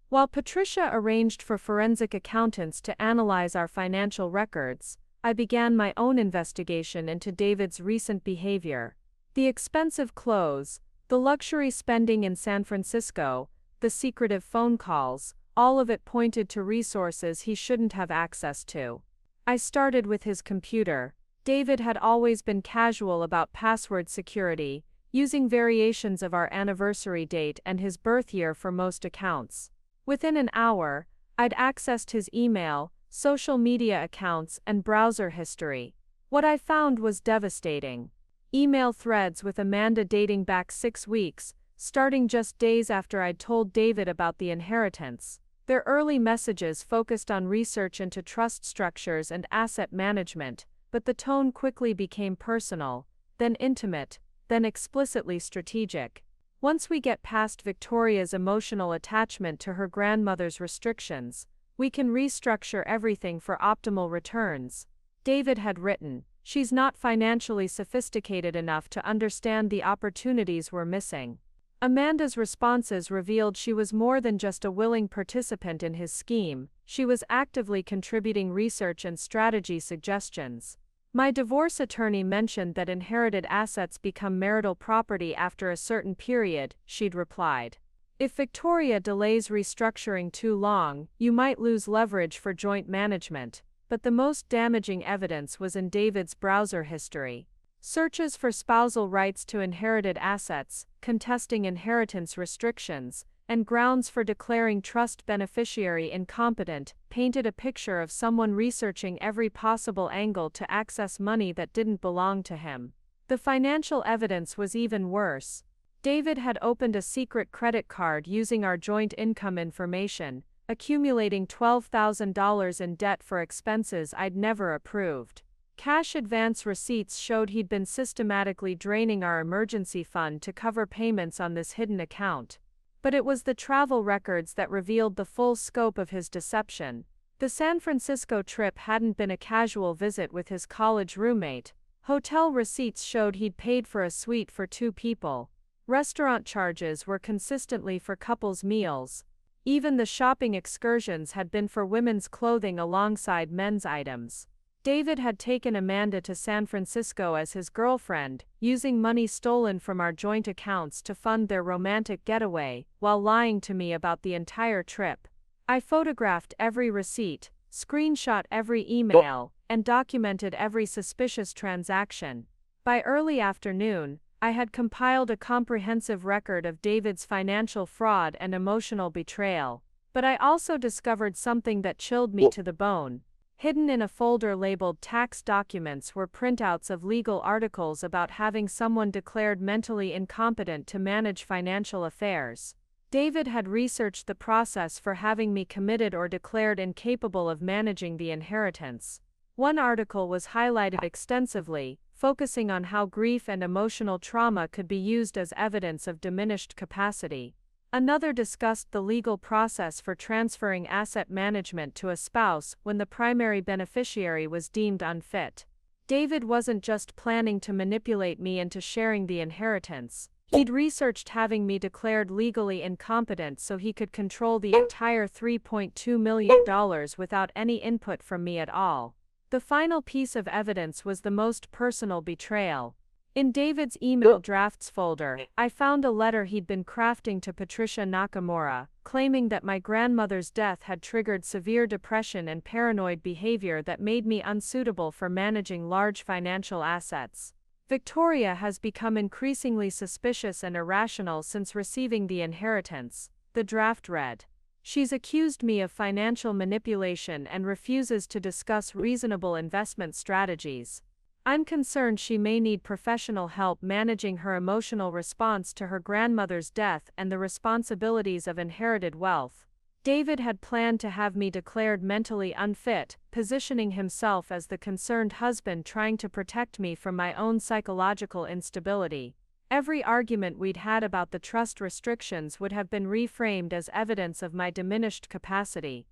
While Patricia arranged for forensic accountants to analyze our financial records, I began my own investigation into David's recent behavior. The expensive clothes, the luxury spending in San Francisco, the secretive phone calls, all of it pointed to resources he shouldn't have access to. I started with his computer. David had always been casual about password security, using variations of our anniversary date and his birth year for most accounts. Within an hour, I'd accessed his email, social media accounts, and browser history. What I found was devastating. Email threads with Amanda dating back 6 weeks, starting just days after I'd told David about the inheritance. Their early messages focused on research into trust structures and asset management, but the tone quickly became personal, then intimate, then explicitly strategic. Once we get past Victoria's emotional attachment to her grandmother's restrictions, we can restructure everything for optimal returns. David had written, "She's not financially sophisticated enough to understand the opportunities we're missing." Amanda's responses revealed she was more than just a willing participant in his scheme, she was actively contributing research and strategy suggestions. My divorce attorney mentioned that inherited assets become marital property after a certain period, she'd replied. If Victoria delays restructuring too long, you might lose leverage for joint management. But the most damaging evidence was in David's browser history. Searches for spousal rights to inherited assets, contesting inheritance restrictions, and grounds for declaring trust beneficiary incompetent painted a picture of someone researching every possible angle to access money that didn't belong to him. The financial evidence was even worse. David had opened a secret credit card using our joint income information, accumulating $12,000 in debt for expenses I'd never approved. Cash advance receipts showed he'd been systematically draining our emergency fund to cover payments on this hidden account. But it was the travel records that revealed the full scope of his deception. The San Francisco trip hadn't been a casual visit with his college roommate. Hotel receipts showed he'd paid for a suite for 2 people. Restaurant charges were consistently for couples' meals. Even the shopping excursions had been for women's clothing alongside men's items. David had taken Amanda to San Francisco as his girlfriend, using money stolen from our joint accounts to fund their romantic getaway, while lying to me about the entire trip. I photographed every receipt, screenshot every email, and documented every suspicious transaction. By early afternoon, I had compiled a comprehensive record of David's financial fraud and emotional betrayal. But I also discovered something that chilled me to the bone. Hidden in a folder labeled tax documents were printouts of legal articles about having someone declared mentally incompetent to manage financial affairs. David had researched the process for having me committed or declared incapable of managing the inheritance. One article was highlighted extensively, focusing on how grief and emotional trauma could be used as evidence of diminished capacity. Another discussed the legal process for transferring asset management to a spouse when the primary beneficiary was deemed unfit. David wasn't just planning to manipulate me into sharing the inheritance. He'd researched having me declared legally incompetent so he could control the entire $3.2 million without any input from me at all. The final piece of evidence was the most personal betrayal. In David's email drafts folder, I found a letter he'd been crafting to Patricia Nakamura, claiming that my grandmother's death had triggered severe depression and paranoid behavior that made me unsuitable for managing large financial assets. Victoria has become increasingly suspicious and irrational since receiving the inheritance, the draft read. She's accused me of financial manipulation and refuses to discuss reasonable investment strategies. I'm concerned she may need professional help managing her emotional response to her grandmother's death and the responsibilities of inherited wealth. David had planned to have me declared mentally unfit, positioning himself as the concerned husband trying to protect me from my own psychological instability. Every argument we'd had about the trust restrictions would have been reframed as evidence of my diminished capacity.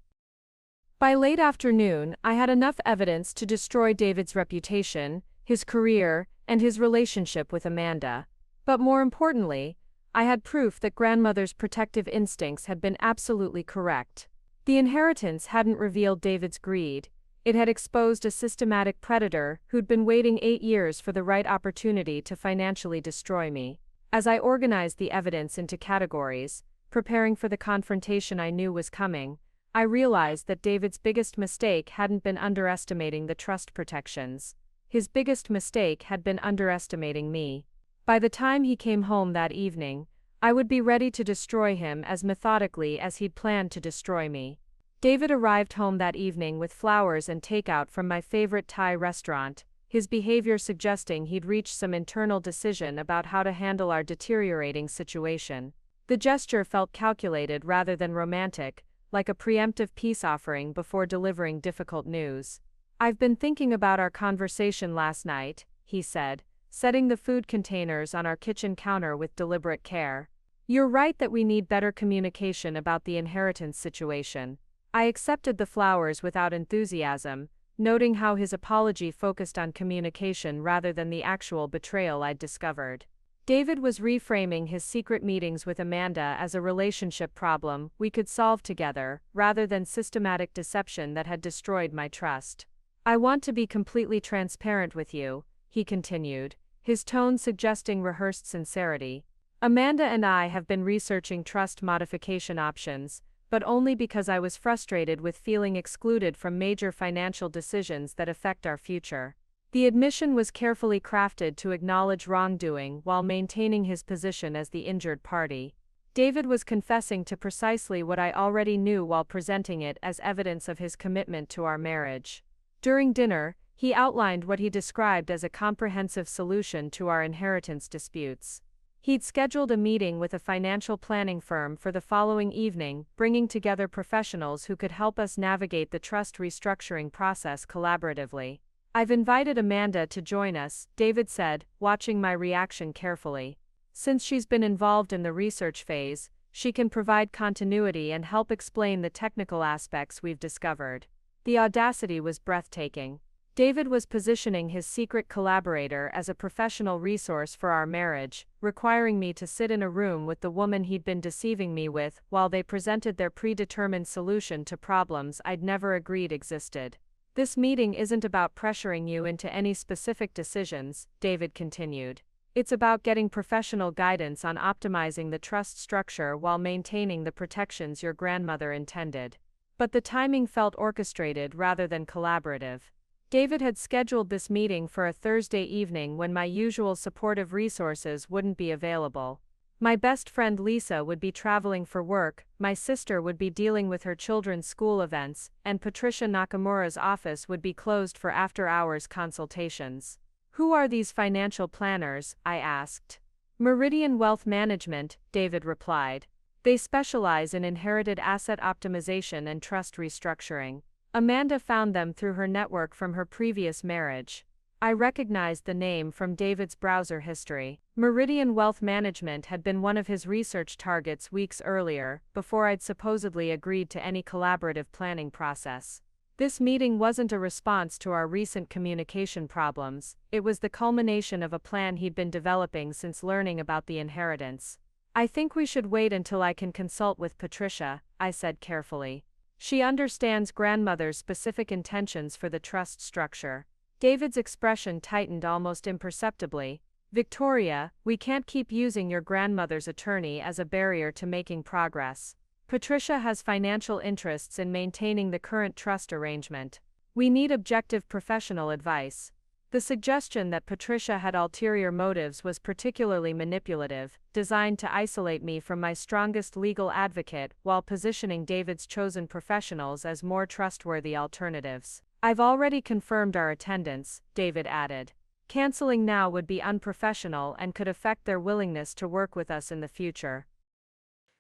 By late afternoon, I had enough evidence to destroy David's reputation, his career, and his relationship with Amanda. But more importantly, I had proof that grandmother's protective instincts had been absolutely correct. The inheritance hadn't revealed David's greed. It had exposed a systematic predator who'd been waiting 8 years for the right opportunity to financially destroy me. As I organized the evidence into categories, preparing for the confrontation I knew was coming, I realized that David's biggest mistake hadn't been underestimating the trust protections. His biggest mistake had been underestimating me. By the time he came home that evening, I would be ready to destroy him as methodically as he'd planned to destroy me. David arrived home that evening with flowers and takeout from my favorite Thai restaurant, his behavior suggesting he'd reached some internal decision about how to handle our deteriorating situation. The gesture felt calculated rather than romantic, like a preemptive peace offering before delivering difficult news. "I've been thinking about our conversation last night," he said, setting the food containers on our kitchen counter with deliberate care. "You're right that we need better communication about the inheritance situation." I accepted the flowers without enthusiasm, noting how his apology focused on communication rather than the actual betrayal I'd discovered. David was reframing his secret meetings with Amanda as a relationship problem we could solve together, rather than systematic deception that had destroyed my trust. "I want to be completely transparent with you," he continued, his tone suggesting rehearsed sincerity. "Amanda and I have been researching trust modification options, but only because I was frustrated with feeling excluded from major financial decisions that affect our future." The admission was carefully crafted to acknowledge wrongdoing while maintaining his position as the injured party. David was confessing to precisely what I already knew while presenting it as evidence of his commitment to our marriage. During dinner, he outlined what he described as a comprehensive solution to our inheritance disputes. He'd scheduled a meeting with a financial planning firm for the following evening, bringing together professionals who could help us navigate the trust restructuring process collaboratively. "I've invited Amanda to join us," David said, watching my reaction carefully. "Since she's been involved in the research phase, she can provide continuity and help explain the technical aspects we've discovered." The audacity was breathtaking. David was positioning his secret collaborator as a professional resource for our marriage, requiring me to sit in a room with the woman he'd been deceiving me with while they presented their predetermined solution to problems I'd never agreed existed. "This meeting isn't about pressuring you into any specific decisions," David continued. "It's about getting professional guidance on optimizing the trust structure while maintaining the protections your grandmother intended." But the timing felt orchestrated rather than collaborative. David had scheduled this meeting for a Thursday evening when my usual supportive resources wouldn't be available. My best friend Lisa would be traveling for work, my sister would be dealing with her children's school events, and Patricia Nakamura's office would be closed for after-hours consultations. "Who are these financial planners?" I asked. "Meridian Wealth Management," David replied. "They specialize in inherited asset optimization and trust restructuring. Amanda found them through her network from her previous marriage." I recognized the name from David's browser history. Meridian Wealth Management had been one of his research targets weeks earlier, before I'd supposedly agreed to any collaborative planning process. This meeting wasn't a response to our recent communication problems, it was the culmination of a plan he'd been developing since learning about the inheritance. "I think we should wait until I can consult with Patricia," I said carefully. "She understands grandmother's specific intentions for the trust structure." David's expression tightened almost imperceptibly. "Victoria, we can't keep using your grandmother's attorney as a barrier to making progress. Patricia has financial interests in maintaining the current trust arrangement. We need objective professional advice." The suggestion that Patricia had ulterior motives was particularly manipulative, designed to isolate me from my strongest legal advocate while positioning David's chosen professionals as more trustworthy alternatives. I've already confirmed our attendance, David added. Canceling now would be unprofessional and could affect their willingness to work with us in the future.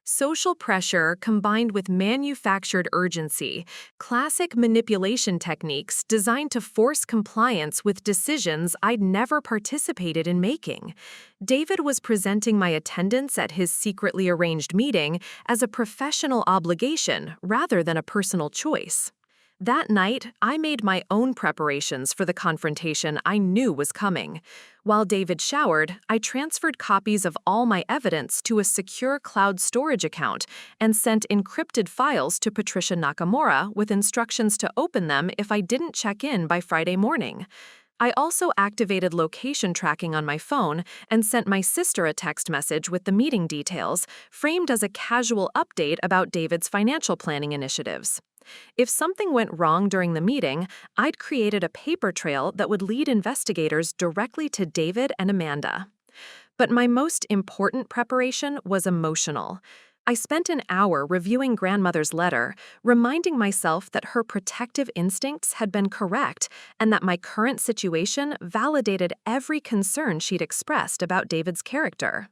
Social pressure combined with manufactured urgency, classic manipulation techniques designed to force compliance with decisions I'd never participated in making. David was presenting my attendance at his secretly arranged meeting as a professional obligation rather than a personal choice. That night, I made my own preparations for the confrontation I knew was coming. While David showered, I transferred copies of all my evidence to a secure cloud storage account and sent encrypted files to Patricia Nakamura with instructions to open them if I didn't check in by Friday morning. I also activated location tracking on my phone and sent my sister a text message with the meeting details, framed as a casual update about David's financial planning initiatives. If something went wrong during the meeting, I'd created a paper trail that would lead investigators directly to David and Amanda. But my most important preparation was emotional. I spent an hour reviewing grandmother's letter, reminding myself that her protective instincts had been correct and that my current situation validated every concern she'd expressed about David's character.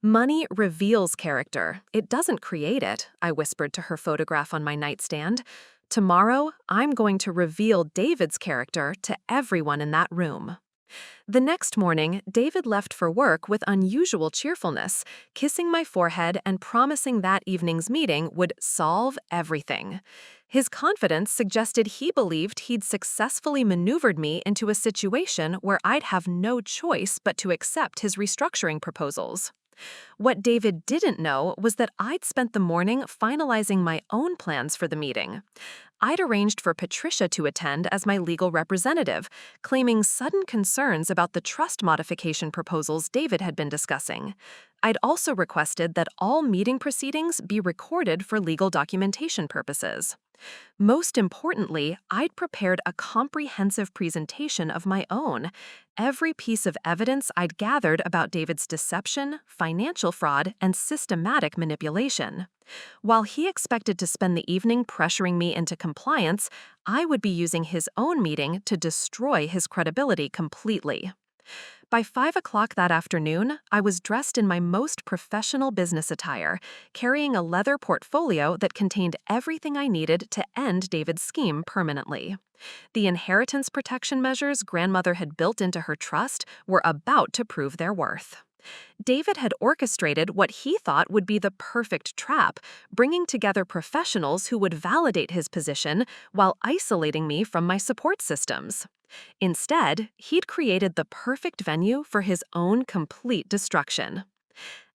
Money reveals character. It doesn't create it, I whispered to her photograph on my nightstand. Tomorrow, I'm going to reveal David's character to everyone in that room. The next morning, David left for work with unusual cheerfulness, kissing my forehead and promising that evening's meeting would solve everything. His confidence suggested he believed he'd successfully maneuvered me into a situation where I'd have no choice but to accept his restructuring proposals. What David didn't know was that I'd spent the morning finalizing my own plans for the meeting. I'd arranged for Patricia to attend as my legal representative, claiming sudden concerns about the trust modification proposals David had been discussing. I'd also requested that all meeting proceedings be recorded for legal documentation purposes. Most importantly, I'd prepared a comprehensive presentation of my own. Every piece of evidence I'd gathered about David's deception, financial fraud, and systematic manipulation. While he expected to spend the evening pressuring me into compliance, I would be using his own meeting to destroy his credibility completely. By 5 o'clock that afternoon, I was dressed in my most professional business attire, carrying a leather portfolio that contained everything I needed to end David's scheme permanently. The inheritance protection measures grandmother had built into her trust were about to prove their worth. David had orchestrated what he thought would be the perfect trap, bringing together professionals who would validate his position while isolating me from my support systems. Instead, he'd created the perfect venue for his own complete destruction.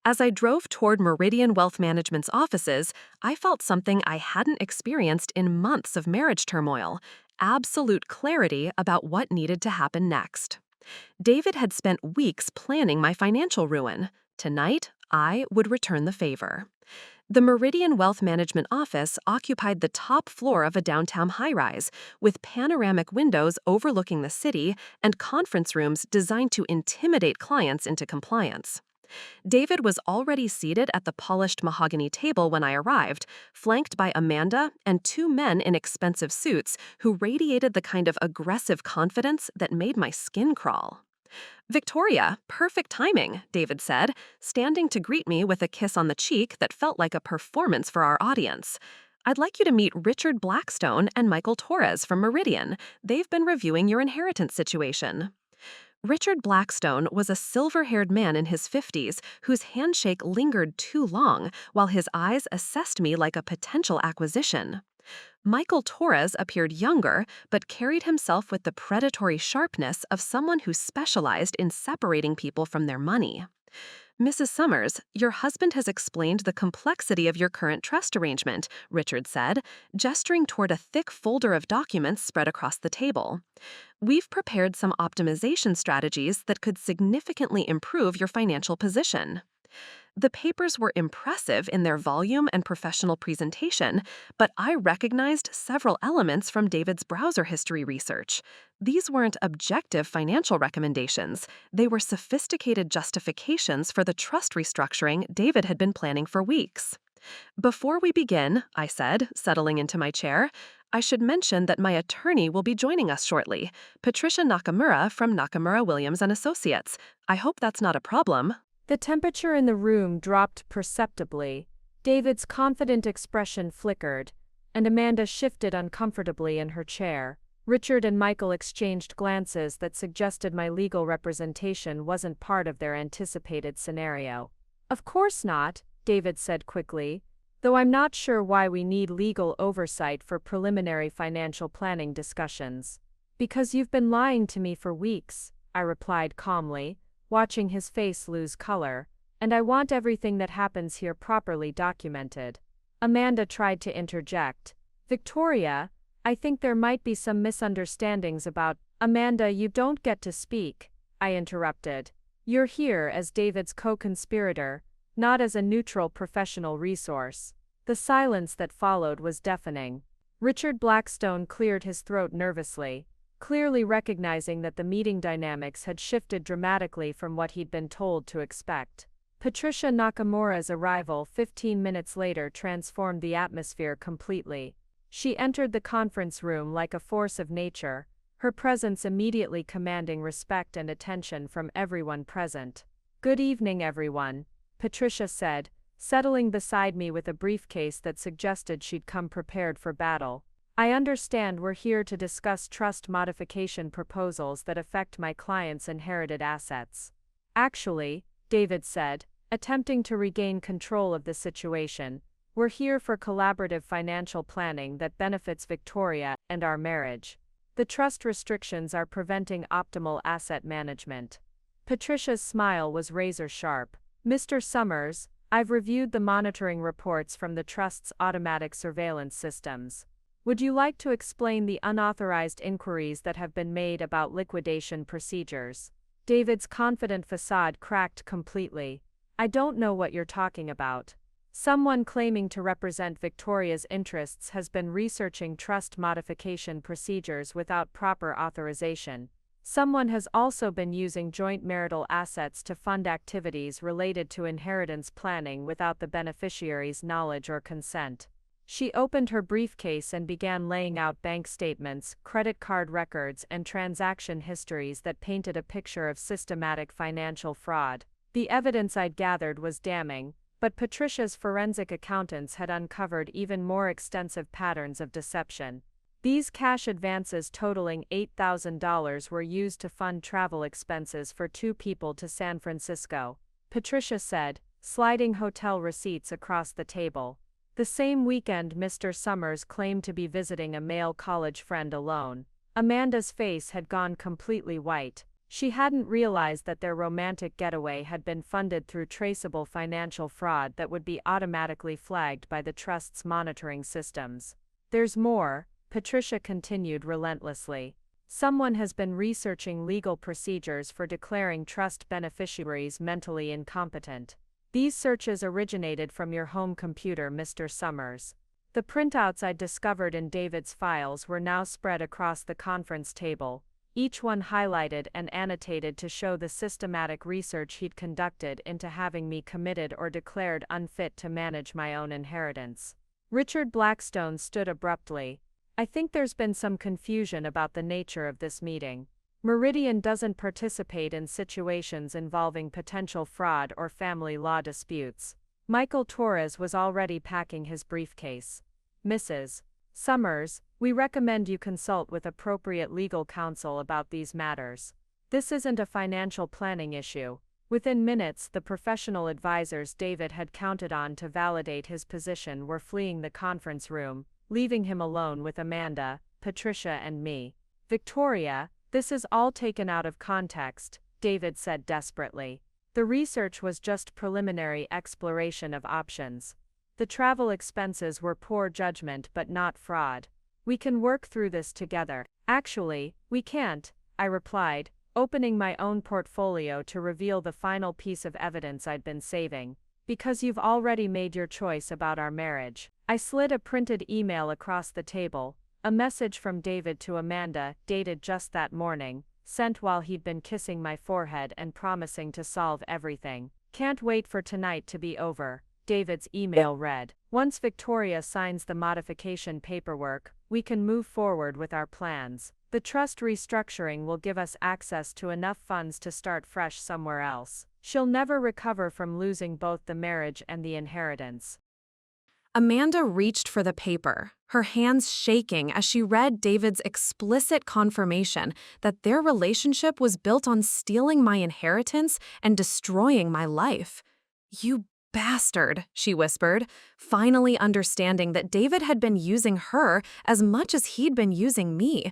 As I drove toward Meridian Wealth Management's offices, I felt something I hadn't experienced in months of marriage turmoil: absolute clarity about what needed to happen next. David had spent weeks planning my financial ruin. Tonight, I would return the favor. The Meridian Wealth Management office occupied the top floor of a downtown high-rise, with panoramic windows overlooking the city and conference rooms designed to intimidate clients into compliance. David was already seated at the polished mahogany table when I arrived, flanked by Amanda and 2 men in expensive suits who radiated the kind of aggressive confidence that made my skin crawl. "Victoria, perfect timing," David said, standing to greet me with a kiss on the cheek that felt like a performance for our audience. "I'd like you to meet Richard Blackstone and Michael Torres from Meridian. They've been reviewing your inheritance situation." Richard Blackstone was a silver-haired man in his 50s whose handshake lingered too long while his eyes assessed me like a potential acquisition. Michael Torres appeared younger, but carried himself with the predatory sharpness of someone who specialized in separating people from their money. "Mrs. Summers, your husband has explained the complexity of your current trust arrangement," Richard said, gesturing toward a thick folder of documents spread across the table. "We've prepared some optimization strategies that could significantly improve your financial position." The papers were impressive in their volume and professional presentation, but I recognized several elements from David's browser history research. These weren't objective financial recommendations, they were sophisticated justifications for the trust restructuring David had been planning for weeks. Before we begin, I said, settling into my chair, I should mention that my attorney will be joining us shortly, Patricia Nakamura from Nakamura Williams and Associates. I hope that's not a problem. The temperature in the room dropped perceptibly. David's confident expression flickered, and Amanda shifted uncomfortably in her chair. Richard and Michael exchanged glances that suggested my legal representation wasn't part of their anticipated scenario. Of course not, David said quickly, though I'm not sure why we need legal oversight for preliminary financial planning discussions. Because you've been lying to me for weeks, I replied calmly, watching his face lose color, and I want everything that happens here properly documented. Amanda tried to interject. Victoria, I think there might be some misunderstandings about— Amanda, you don't get to speak, I interrupted. You're here as David's co-conspirator, not as a neutral professional resource. The silence that followed was deafening. Richard Blackstone cleared his throat nervously, clearly recognizing that the meeting dynamics had shifted dramatically from what he'd been told to expect. Patricia Nakamura's arrival 15 minutes later transformed the atmosphere completely. She entered the conference room like a force of nature, her presence immediately commanding respect and attention from everyone present. "Good evening, everyone," Patricia said, settling beside me with a briefcase that suggested she'd come prepared for battle. "I understand we're here to discuss trust modification proposals that affect my client's inherited assets." "Actually," David said, attempting to regain control of the situation, "we're here for collaborative financial planning that benefits Victoria and our marriage. The trust restrictions are preventing optimal asset management." Patricia's smile was razor-sharp. "Mr. Summers, I've reviewed the monitoring reports from the trust's automatic surveillance systems. Would you like to explain the unauthorized inquiries that have been made about liquidation procedures?" David's confident facade cracked completely. "I don't know what you're talking about. Someone claiming to represent Victoria's interests has been researching trust modification procedures without proper authorization. Someone has also been using joint marital assets to fund activities related to inheritance planning without the beneficiary's knowledge or consent." She opened her briefcase and began laying out bank statements, credit card records, and transaction histories that painted a picture of systematic financial fraud. The evidence I'd gathered was damning, but Patricia's forensic accountants had uncovered even more extensive patterns of deception. These cash advances totaling $8,000 were used to fund travel expenses for 2 people to San Francisco, Patricia said, sliding hotel receipts across the table. The same weekend Mr. Summers claimed to be visiting a male college friend alone. Amanda's face had gone completely white. She hadn't realized that their romantic getaway had been funded through traceable financial fraud that would be automatically flagged by the trust's monitoring systems. "There's more," Patricia continued relentlessly. "Someone has been researching legal procedures for declaring trust beneficiaries mentally incompetent. These searches originated from your home computer, Mr. Summers." The printouts I'd discovered in David's files were now spread across the conference table, each one highlighted and annotated to show the systematic research he'd conducted into having me committed or declared unfit to manage my own inheritance. Richard Blackstone stood abruptly. "I think there's been some confusion about the nature of this meeting. Meridian doesn't participate in situations involving potential fraud or family law disputes." Michael Torres was already packing his briefcase. "Mrs. Summers, we recommend you consult with appropriate legal counsel about these matters. This isn't a financial planning issue." Within minutes, the professional advisors David had counted on to validate his position were fleeing the conference room, leaving him alone with Amanda, Patricia, and me. "Victoria, this is all taken out of context," David said desperately. "The research was just preliminary exploration of options. The travel expenses were poor judgment but not fraud. We can work through this together." "Actually, we can't," I replied, opening my own portfolio to reveal the final piece of evidence I'd been saving. Because you've already made your choice about our marriage. I slid a printed email across the table, a message from David to Amanda, dated just that morning, sent while he'd been kissing my forehead and promising to solve everything. Can't wait for tonight to be over, David's email read. Once Victoria signs the modification paperwork, we can move forward with our plans. The trust restructuring will give us access to enough funds to start fresh somewhere else. She'll never recover from losing both the marriage and the inheritance. Amanda reached for the paper, her hands shaking as she read David's explicit confirmation that their relationship was built on stealing my inheritance and destroying my life. "You bastard," she whispered, finally understanding that David had been using her as much as he'd been using me.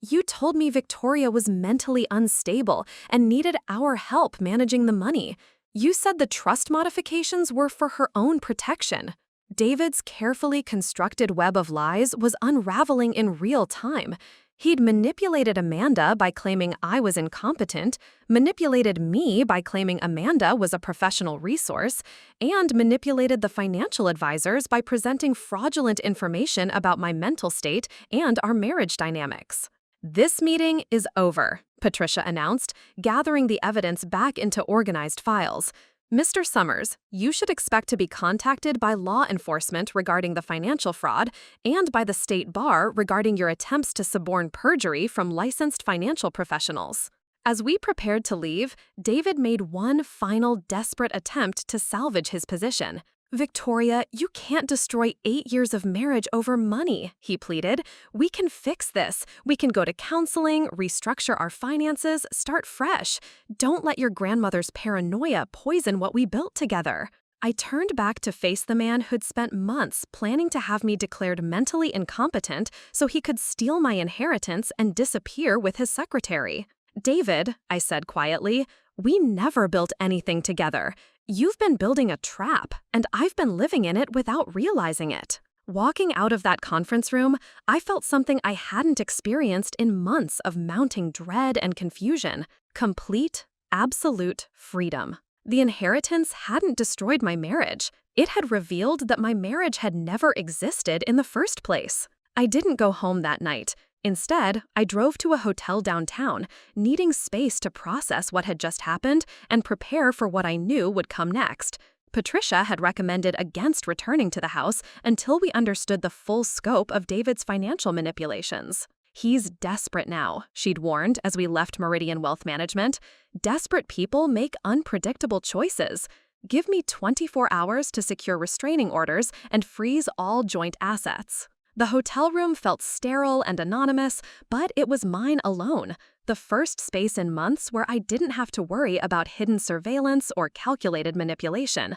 "You told me Victoria was mentally unstable and needed our help managing the money. You said the trust modifications were for her own protection." David's carefully constructed web of lies was unraveling in real time. He'd manipulated Amanda by claiming I was incompetent, manipulated me by claiming Amanda was a professional resource, and manipulated the financial advisors by presenting fraudulent information about my mental state and our marriage dynamics. "This meeting is over," Patricia announced, gathering the evidence back into organized files. "Mr. Summers, you should expect to be contacted by law enforcement regarding the financial fraud and by the state bar regarding your attempts to suborn perjury from licensed financial professionals." As we prepared to leave, David made one final desperate attempt to salvage his position. "Victoria, you can't destroy 8 years of marriage over money," he pleaded. "We can fix this. We can go to counseling, restructure our finances, start fresh. Don't let your grandmother's paranoia poison what we built together." I turned back to face the man who'd spent months planning to have me declared mentally incompetent so he could steal my inheritance and disappear with his secretary. "David," I said quietly, "we never built anything together. You've been building a trap, and I've been living in it without realizing it." Walking out of that conference room, I felt something I hadn't experienced in months of mounting dread and confusion: complete, absolute freedom. The inheritance hadn't destroyed my marriage. It had revealed that my marriage had never existed in the first place. I didn't go home that night. Instead, I drove to a hotel downtown, needing space to process what had just happened and prepare for what I knew would come next. Patricia had recommended against returning to the house until we understood the full scope of David's financial manipulations. "He's desperate now," she'd warned as we left Meridian Wealth Management. "Desperate people make unpredictable choices. Give me 24 hours to secure restraining orders and freeze all joint assets." The hotel room felt sterile and anonymous, but it was mine alone, the first space in months where I didn't have to worry about hidden surveillance or calculated manipulation.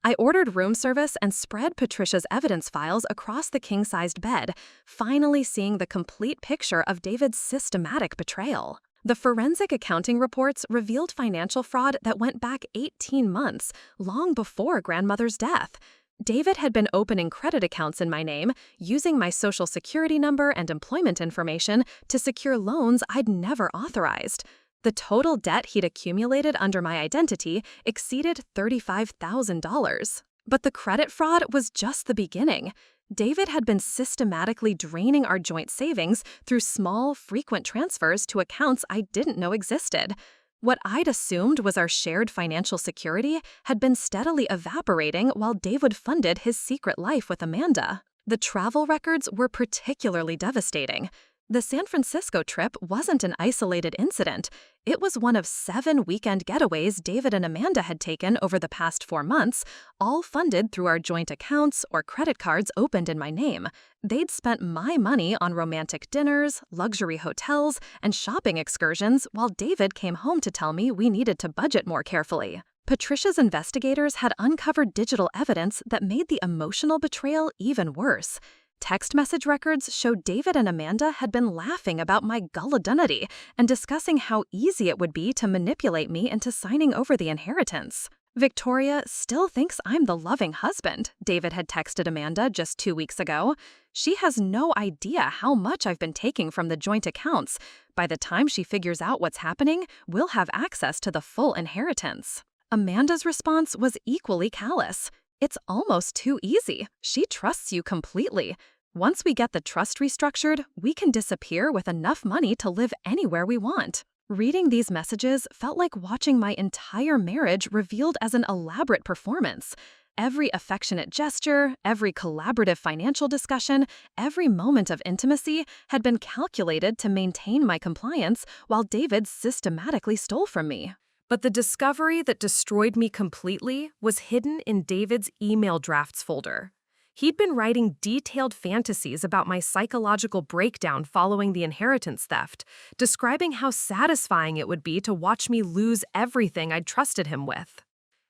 I ordered room service and spread Patricia's evidence files across the king-sized bed, finally seeing the complete picture of David's systematic betrayal. The forensic accounting reports revealed financial fraud that went back 18 months, long before grandmother's death. David had been opening credit accounts in my name, using my social security number and employment information to secure loans I'd never authorized. The total debt he'd accumulated under my identity exceeded $35,000. But the credit fraud was just the beginning. David had been systematically draining our joint savings through small, frequent transfers to accounts I didn't know existed. What I'd assumed was our shared financial security had been steadily evaporating while David funded his secret life with Amanda. The travel records were particularly devastating. The San Francisco trip wasn't an isolated incident. It was one of 7 weekend getaways David and Amanda had taken over the past 4 months, all funded through our joint accounts or credit cards opened in my name. They'd spent my money on romantic dinners, luxury hotels, and shopping excursions while David came home to tell me we needed to budget more carefully. Patricia's investigators had uncovered digital evidence that made the emotional betrayal even worse. Text message records showed David and Amanda had been laughing about my gullibility and discussing how easy it would be to manipulate me into signing over the inheritance. "Victoria still thinks I'm the loving husband," David had texted Amanda just 2 weeks ago. She has no idea how much I've been taking from the joint accounts. By the time she figures out what's happening, we'll have access to the full inheritance. Amanda's response was equally callous. It's almost too easy. She trusts you completely. Once we get the trust restructured, we can disappear with enough money to live anywhere we want. Reading these messages felt like watching my entire marriage revealed as an elaborate performance. Every affectionate gesture, every collaborative financial discussion, every moment of intimacy had been calculated to maintain my compliance while David systematically stole from me. But the discovery that destroyed me completely was hidden in David's email drafts folder. He'd been writing detailed fantasies about my psychological breakdown following the inheritance theft, describing how satisfying it would be to watch me lose everything I'd trusted him with.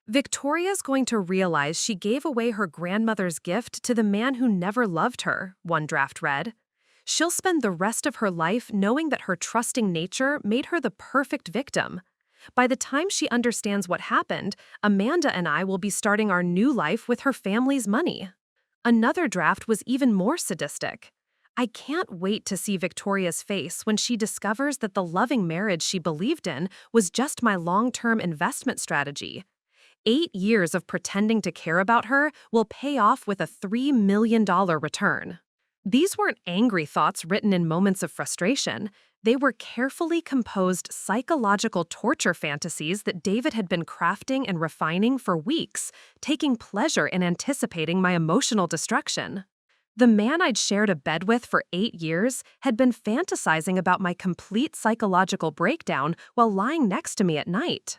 Victoria's going to realize she gave away her grandmother's gift to the man who never loved her, one draft read. She'll spend the rest of her life knowing that her trusting nature made her the perfect victim. By the time she understands what happened, Amanda and I will be starting our new life with her family's money. Another draft was even more sadistic. I can't wait to see Victoria's face when she discovers that the loving marriage she believed in was just my long-term investment strategy. 8 years of pretending to care about her will pay off with a $3 million return. These weren't angry thoughts written in moments of frustration. They were carefully composed psychological torture fantasies that David had been crafting and refining for weeks, taking pleasure in anticipating my emotional destruction. The man I'd shared a bed with for 8 years had been fantasizing about my complete psychological breakdown while lying next to me at night.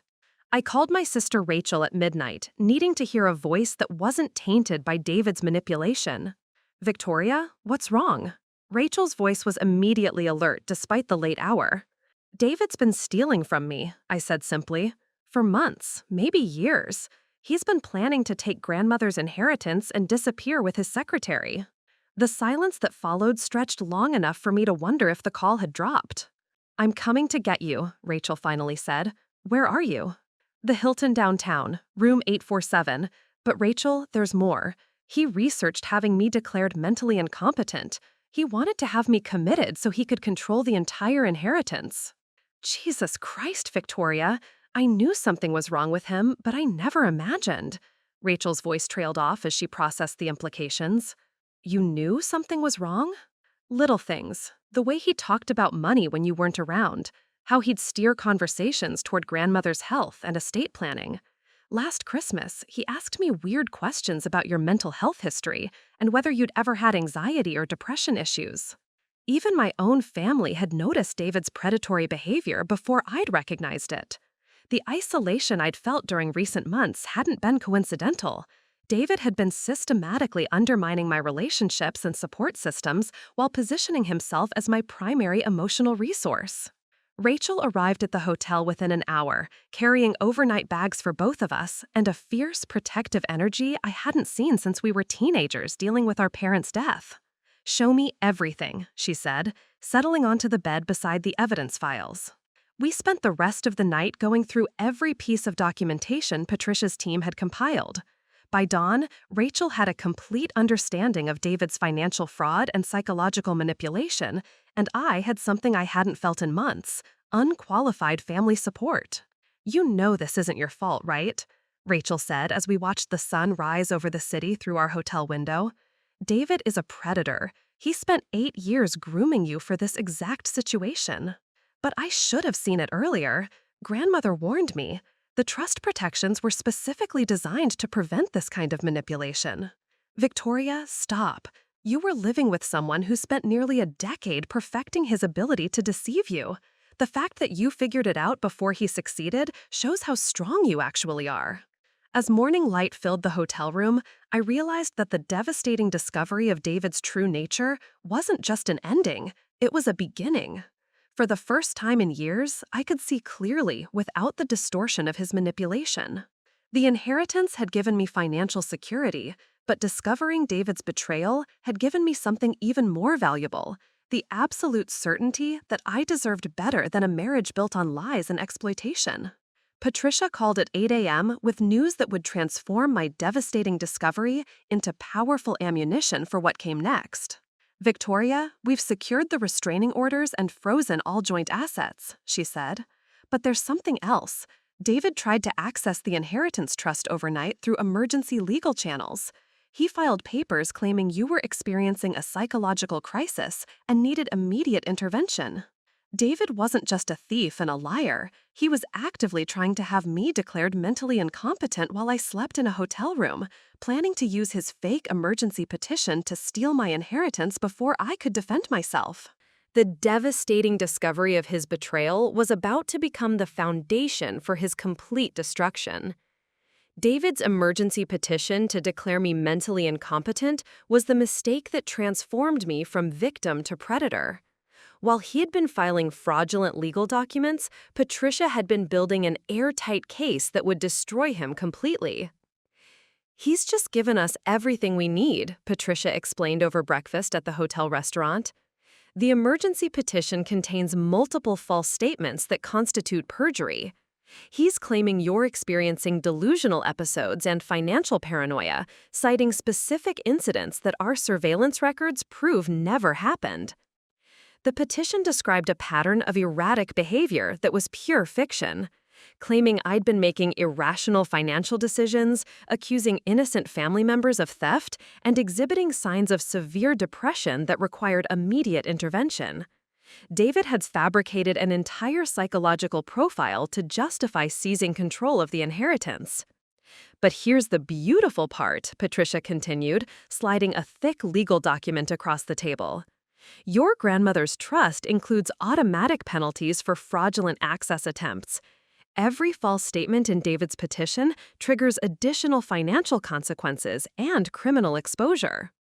I called my sister Rachel at midnight, needing to hear a voice that wasn't tainted by David's manipulation. "Victoria, what's wrong?" Rachel's voice was immediately alert despite the late hour. "David's been stealing from me," I said simply. "For months, maybe years. He's been planning to take grandmother's inheritance and disappear with his secretary." The silence that followed stretched long enough for me to wonder if the call had dropped. "I'm coming to get you," Rachel finally said. "Where are you?" "The Hilton downtown, room 847. But Rachel, there's more. He researched having me declared mentally incompetent. He wanted to have me committed so he could control the entire inheritance." Jesus Christ, Victoria. I knew something was wrong with him, but I never imagined. Rachel's voice trailed off as she processed the implications. "You knew something was wrong?" "Little things. The way he talked about money when you weren't around. How he'd steer conversations toward grandmother's health and estate planning. Last Christmas, he asked me weird questions about your mental health history and whether you'd ever had anxiety or depression issues. Even my own family had noticed David's predatory behavior before I'd recognized it. The isolation I'd felt during recent months hadn't been coincidental. David had been systematically undermining my relationships and support systems while positioning himself as my primary emotional resource." Rachel arrived at the hotel within an hour, carrying overnight bags for both of us and a fierce, protective energy I hadn't seen since we were teenagers dealing with our parents' death. "Show me everything," she said, settling onto the bed beside the evidence files. We spent the rest of the night going through every piece of documentation Patricia's team had compiled. By dawn, Rachel had a complete understanding of David's financial fraud and psychological manipulation, and I had something I hadn't felt in months: unqualified family support. "You know this isn't your fault, right?" Rachel said as we watched the sun rise over the city through our hotel window. "David is a predator. He spent 8 years grooming you for this exact situation." "But I should have seen it earlier. Grandmother warned me. The trust protections were specifically designed to prevent this kind of manipulation." "Victoria, stop. You were living with someone who spent nearly a decade perfecting his ability to deceive you. The fact that you figured it out before he succeeded shows how strong you actually are." As morning light filled the hotel room, I realized that the devastating discovery of David's true nature wasn't just an ending, it was a beginning. For the first time in years, I could see clearly without the distortion of his manipulation. The inheritance had given me financial security, but discovering David's betrayal had given me something even more valuable: the absolute certainty that I deserved better than a marriage built on lies and exploitation. Patricia called at 8 a.m. with news that would transform my devastating discovery into powerful ammunition for what came next. Victoria, we've secured the restraining orders and frozen all joint assets, she said. But there's something else. David tried to access the inheritance trust overnight through emergency legal channels. He filed papers claiming you were experiencing a psychological crisis and needed immediate intervention. David wasn't just a thief and a liar. He was actively trying to have me declared mentally incompetent while I slept in a hotel room, planning to use his fake emergency petition to steal my inheritance before I could defend myself. The devastating discovery of his betrayal was about to become the foundation for his complete destruction. David's emergency petition to declare me mentally incompetent was the mistake that transformed me from victim to predator. While he had been filing fraudulent legal documents, Patricia had been building an airtight case that would destroy him completely. "He's just given us everything we need," Patricia explained over breakfast at the hotel restaurant. "The emergency petition contains multiple false statements that constitute perjury. He's claiming you're experiencing delusional episodes and financial paranoia, citing specific incidents that our surveillance records prove never happened." The petition described a pattern of erratic behavior that was pure fiction, claiming I'd been making irrational financial decisions, accusing innocent family members of theft, and exhibiting signs of severe depression that required immediate intervention. David had fabricated an entire psychological profile to justify seizing control of the inheritance. "But here's the beautiful part," Patricia continued, sliding a thick legal document across the table. "Your grandmother's trust includes automatic penalties for fraudulent access attempts. Every false statement in David's petition triggers additional financial consequences and criminal exposure."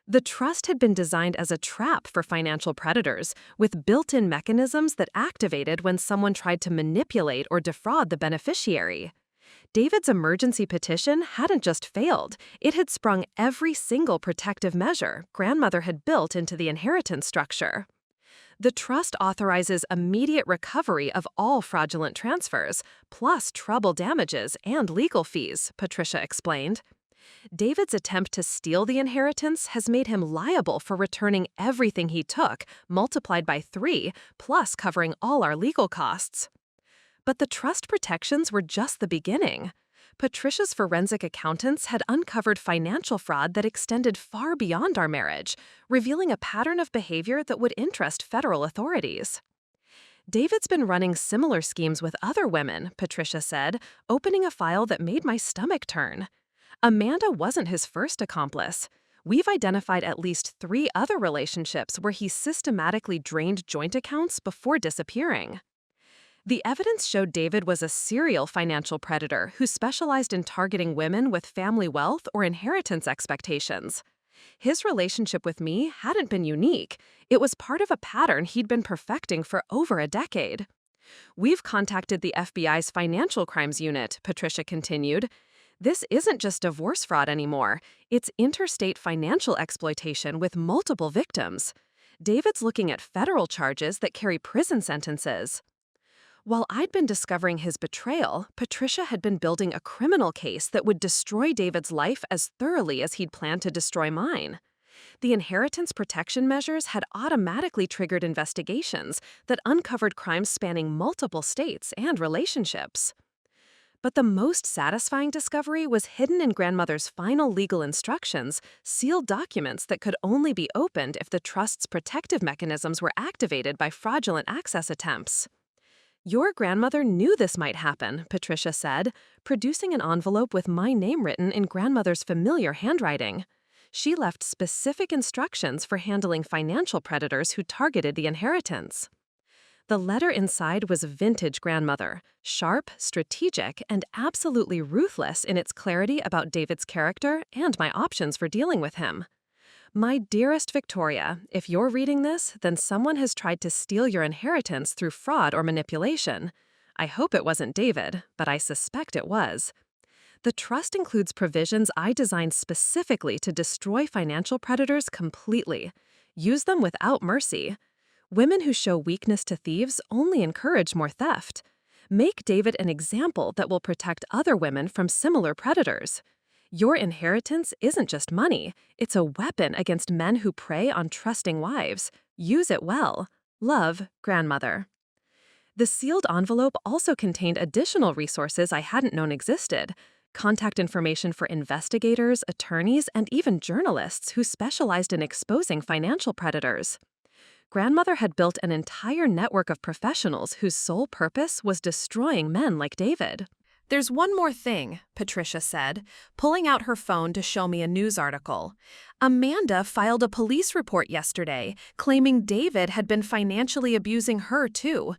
The trust had been designed as a trap for financial predators, with built-in mechanisms that activated when someone tried to manipulate or defraud the beneficiary. David's emergency petition hadn't just failed, it had sprung every single protective measure grandmother had built into the inheritance structure. The trust authorizes immediate recovery of all fraudulent transfers, plus trouble damages and legal fees, Patricia explained. David's attempt to steal the inheritance has made him liable for returning everything he took, multiplied by 3, plus covering all our legal costs. But the trust protections were just the beginning. Patricia's forensic accountants had uncovered financial fraud that extended far beyond our marriage, revealing a pattern of behavior that would interest federal authorities. "David's been running similar schemes with other women," Patricia said, opening a file that made my stomach turn. Amanda wasn't his first accomplice. We've identified at least 3 other relationships where he systematically drained joint accounts before disappearing. The evidence showed David was a serial financial predator who specialized in targeting women with family wealth or inheritance expectations. His relationship with me hadn't been unique. It was part of a pattern he'd been perfecting for over a decade. "We've contacted the FBI's Financial Crimes Unit," Patricia continued. "This isn't just divorce fraud anymore. It's interstate financial exploitation with multiple victims. David's looking at federal charges that carry prison sentences." While I'd been discovering his betrayal, Patricia had been building a criminal case that would destroy David's life as thoroughly as he'd planned to destroy mine. The inheritance protection measures had automatically triggered investigations that uncovered crimes spanning multiple states and relationships. But the most satisfying discovery was hidden in grandmother's final legal instructions, sealed documents that could only be opened if the trust's protective mechanisms were activated by fraudulent access attempts. "Your grandmother knew this might happen," Patricia said, producing an envelope with my name written in grandmother's familiar handwriting. She left specific instructions for handling financial predators who targeted the inheritance. The letter inside was vintage grandmother, sharp, strategic, and absolutely ruthless in its clarity about David's character and my options for dealing with him. "My dearest Victoria, if you're reading this, then someone has tried to steal your inheritance through fraud or manipulation. I hope it wasn't David, but I suspect it was. The trust includes provisions I designed specifically to destroy financial predators completely. Use them without mercy. Women who show weakness to thieves only encourage more theft. Make David an example that will protect other women from similar predators. Your inheritance isn't just money, it's a weapon against men who prey on trusting wives. Use it well. Love, grandmother. The sealed envelope also contained additional resources I hadn't known existed. Contact information for investigators, attorneys, and even journalists who specialized in exposing financial predators. Grandmother had built an entire network of professionals whose sole purpose was destroying men like David. "There's one more thing," Patricia said, pulling out her phone to show me a news article. Amanda filed a police report yesterday, claiming David had been financially abusing her too.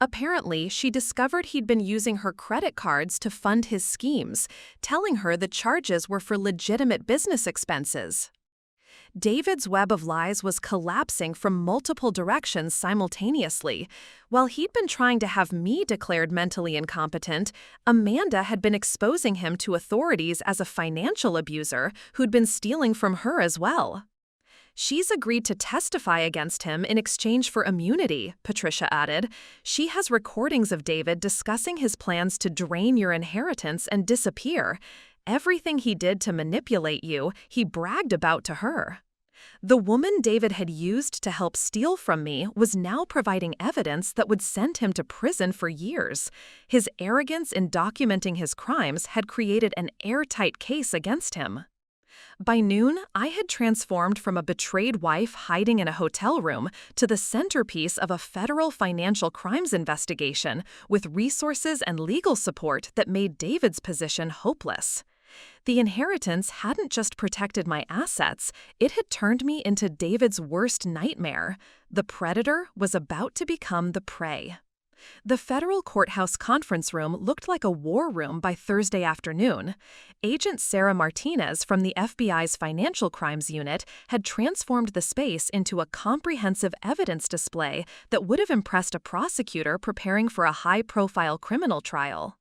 Apparently, she discovered he'd been using her credit cards to fund his schemes, telling her the charges were for legitimate business expenses. David's web of lies was collapsing from multiple directions simultaneously. While he'd been trying to have me declared mentally incompetent, Amanda had been exposing him to authorities as a financial abuser who'd been stealing from her as well. "She's agreed to testify against him in exchange for immunity," Patricia added. "She has recordings of David discussing his plans to drain your inheritance and disappear. Everything he did to manipulate you, he bragged about to her." The woman David had used to help steal from me was now providing evidence that would send him to prison for years. His arrogance in documenting his crimes had created an airtight case against him. By noon, I had transformed from a betrayed wife hiding in a hotel room to the centerpiece of a federal financial crimes investigation with resources and legal support that made David's position hopeless. The inheritance hadn't just protected my assets, it had turned me into David's worst nightmare. The predator was about to become the prey. The federal courthouse conference room looked like a war room by Thursday afternoon. Agent Sarah Martinez from the FBI's Financial Crimes Unit had transformed the space into a comprehensive evidence display that would have impressed a prosecutor preparing for a high-profile criminal trial.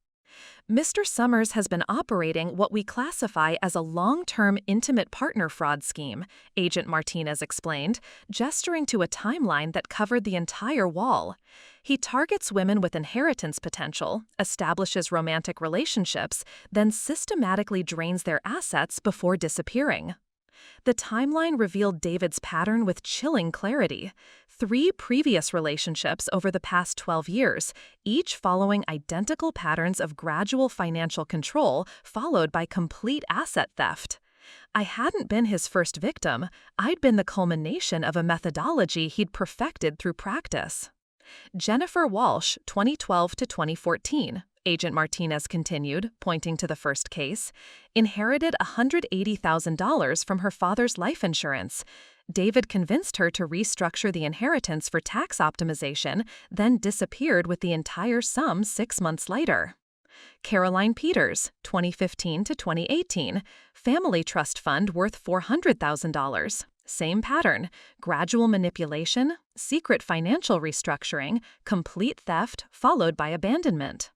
"Mr. Summers has been operating what we classify as a long-term intimate partner fraud scheme," Agent Martinez explained, gesturing to a timeline that covered the entire wall. "He targets women with inheritance potential, establishes romantic relationships, then systematically drains their assets before disappearing." The timeline revealed David's pattern with chilling clarity. 3 previous relationships over the past 12 years, each following identical patterns of gradual financial control followed by complete asset theft. I hadn't been his first victim, I'd been the culmination of a methodology he'd perfected through practice. "Jennifer Walsh, 2012 to 2014. Agent Martinez continued, pointing to the first case, inherited $180,000 from her father's life insurance. David convinced her to restructure the inheritance for tax optimization, then disappeared with the entire sum 6 months later. Caroline Peters, 2015 to 2018, family trust fund worth $400,000. Same pattern, gradual manipulation, secret financial restructuring, complete theft, followed by abandonment.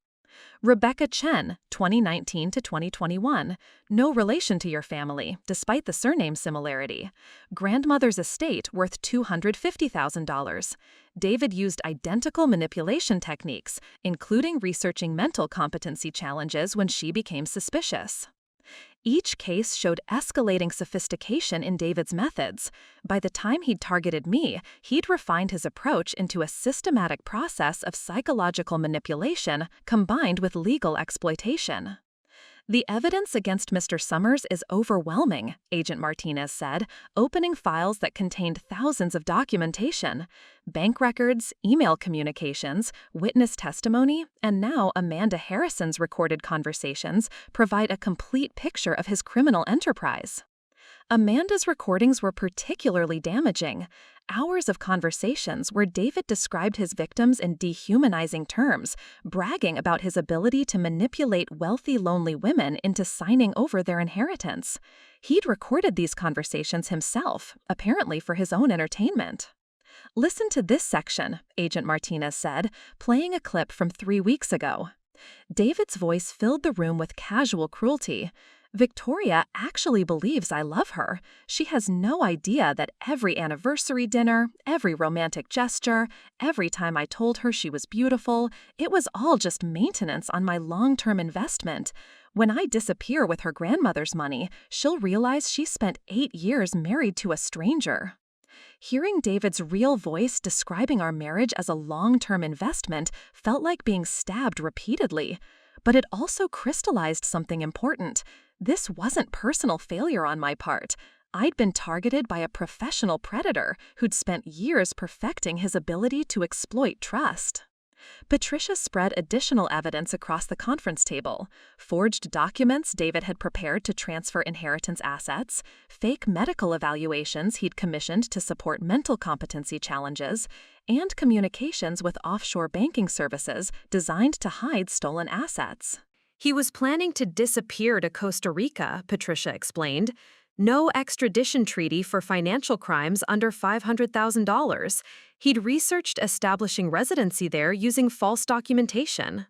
Rebecca Chen, 2019 to 2021, no relation to your family, despite the surname similarity. Grandmother's estate worth $250,000. David used identical manipulation techniques, including researching mental competency challenges when she became suspicious. Each case showed escalating sophistication in David's methods. By the time he'd targeted me, he'd refined his approach into a systematic process of psychological manipulation combined with legal exploitation. "The evidence against Mr. Summers is overwhelming," Agent Martinez said, opening files that contained thousands of documentation. Bank records, email communications, witness testimony, and now Amanda Harrison's recorded conversations provide a complete picture of his criminal enterprise. Amanda's recordings were particularly damaging. Hours of conversations where David described his victims in dehumanizing terms, bragging about his ability to manipulate wealthy, lonely women into signing over their inheritance. He'd recorded these conversations himself, apparently for his own entertainment. "Listen to this section," Agent Martinez said, playing a clip from 3 weeks ago. David's voice filled the room with casual cruelty. Victoria actually believes I love her. She has no idea that every anniversary dinner, every romantic gesture, every time I told her she was beautiful, it was all just maintenance on my long-term investment. When I disappear with her grandmother's money, she'll realize she spent 8 years married to a stranger. Hearing David's real voice describing our marriage as a long-term investment felt like being stabbed repeatedly. But it also crystallized something important. This wasn't personal failure on my part. I'd been targeted by a professional predator who'd spent years perfecting his ability to exploit trust. Patricia spread additional evidence across the conference table: forged documents David had prepared to transfer inheritance assets, fake medical evaluations he'd commissioned to support mental competency challenges, and communications with offshore banking services designed to hide stolen assets. He was planning to disappear to Costa Rica, Patricia explained. No extradition treaty for financial crimes under $500,000. He'd researched establishing residency there using false documentation.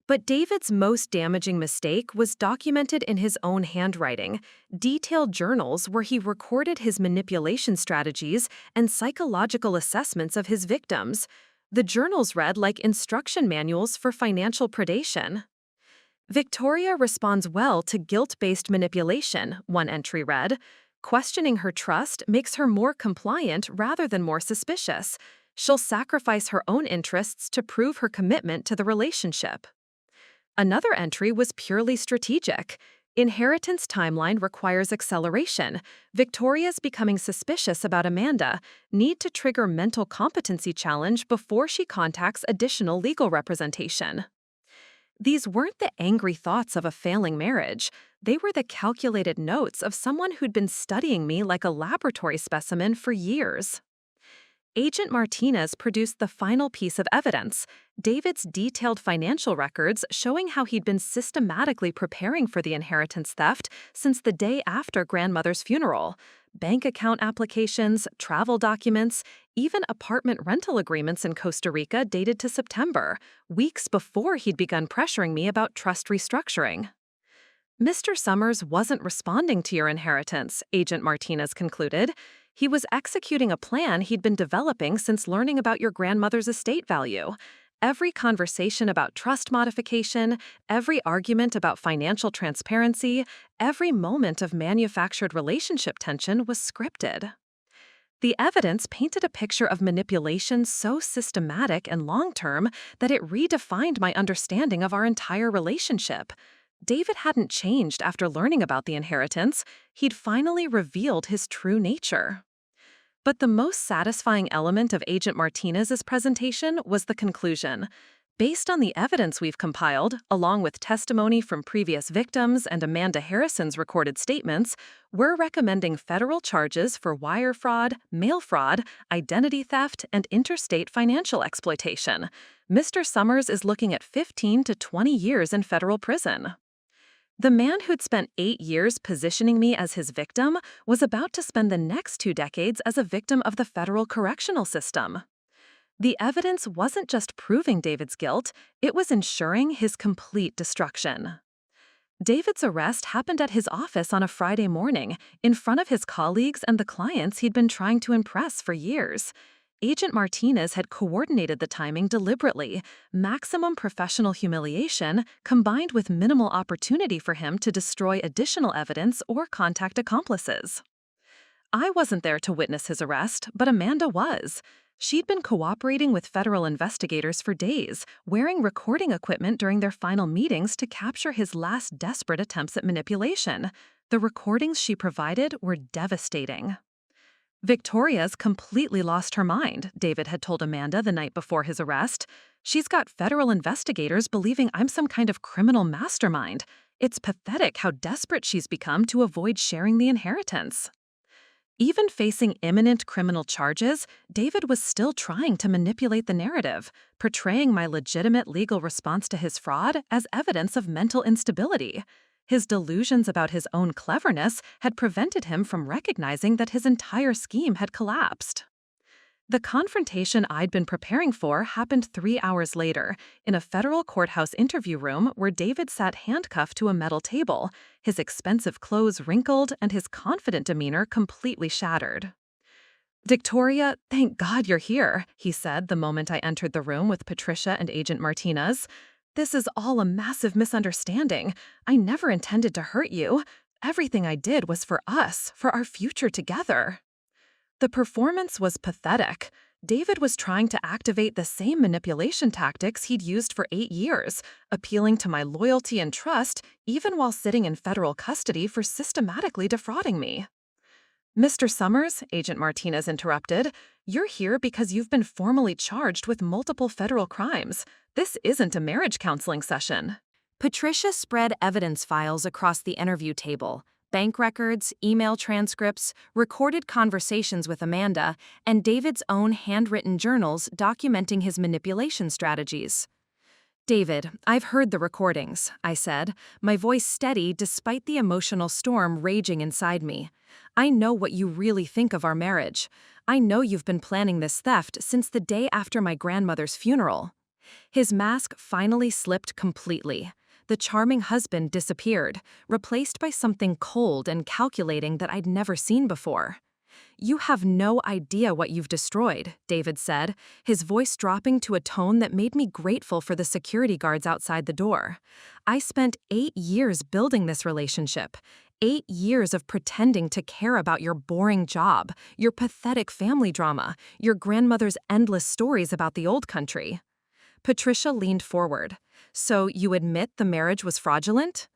But David's most damaging mistake was documented in his own handwriting, detailed journals where he recorded his manipulation strategies and psychological assessments of his victims. The journals read like instruction manuals for financial predation. Victoria responds well to guilt-based manipulation, one entry read. Questioning her trust makes her more compliant rather than more suspicious. She'll sacrifice her own interests to prove her commitment to the relationship. Another entry was purely strategic. Inheritance timeline requires acceleration. Victoria's becoming suspicious about Amanda. Need to trigger mental competency challenge before she contacts additional legal representation. These weren't the angry thoughts of a failing marriage. They were the calculated notes of someone who'd been studying me like a laboratory specimen for years. Agent Martinez produced the final piece of evidence: David's detailed financial records showing how he'd been systematically preparing for the inheritance theft since the day after grandmother's funeral. Bank account applications, travel documents, even apartment rental agreements in Costa Rica dated to September, weeks before he'd begun pressuring me about trust restructuring. Mr. Summers wasn't responding to your inheritance, Agent Martinez concluded. He was executing a plan he'd been developing since learning about your grandmother's estate value. Every conversation about trust modification, every argument about financial transparency, every moment of manufactured relationship tension was scripted. The evidence painted a picture of manipulation so systematic and long-term that it redefined my understanding of our entire relationship. David hadn't changed after learning about the inheritance. He'd finally revealed his true nature. But the most satisfying element of Agent Martinez's presentation was the conclusion. Based on the evidence we've compiled, along with testimony from previous victims and Amanda Harrison's recorded statements, we're recommending federal charges for wire fraud, mail fraud, identity theft, and interstate financial exploitation. Mr. Summers is looking at 15 to 20 years in federal prison. The man who'd spent 8 years positioning me as his victim was about to spend the next 2 decades as a victim of the federal correctional system. The evidence wasn't just proving David's guilt, it was ensuring his complete destruction. David's arrest happened at his office on a Friday morning, in front of his colleagues and the clients he'd been trying to impress for years. Agent Martinez had coordinated the timing deliberately, maximum professional humiliation combined with minimal opportunity for him to destroy additional evidence or contact accomplices. I wasn't there to witness his arrest, but Amanda was. She'd been cooperating with federal investigators for days, wearing recording equipment during their final meetings to capture his last desperate attempts at manipulation. The recordings she provided were devastating. Victoria's completely lost her mind, David had told Amanda the night before his arrest. She's got federal investigators believing I'm some kind of criminal mastermind. It's pathetic how desperate she's become to avoid sharing the inheritance. Even facing imminent criminal charges, David was still trying to manipulate the narrative, portraying my legitimate legal response to his fraud as evidence of mental instability. His delusions about his own cleverness had prevented him from recognizing that his entire scheme had collapsed. The confrontation I'd been preparing for happened 3 hours later, in a federal courthouse interview room where David sat handcuffed to a metal table, his expensive clothes wrinkled and his confident demeanor completely shattered. "Victoria, thank God you're here," he said the moment I entered the room with Patricia and Agent Martinez. "This is all a massive misunderstanding. I never intended to hurt you. Everything I did was for us, for our future together." The performance was pathetic. David was trying to activate the same manipulation tactics he'd used for 8 years, appealing to my loyalty and trust even while sitting in federal custody for systematically defrauding me. "Mr. Summers," Agent Martinez interrupted, "you're here because you've been formally charged with multiple federal crimes. This isn't a marriage counseling session." Patricia spread evidence files across the interview table: bank records, email transcripts, recorded conversations with Amanda, and David's own handwritten journals documenting his manipulation strategies. "David, I've heard the recordings," I said, my voice steady despite the emotional storm raging inside me. "I know what you really think of our marriage. I know you've been planning this theft since the day after my grandmother's funeral." His mask finally slipped completely. The charming husband disappeared, replaced by something cold and calculating that I'd never seen before. "You have no idea what you've destroyed," David said, his voice dropping to a tone that made me grateful for the security guards outside the door. "I spent 8 years building this relationship. 8 years of pretending to care about your boring job, your pathetic family drama, your grandmother's endless stories about the old country." Patricia leaned forward. "So you admit the marriage was fraudulent?"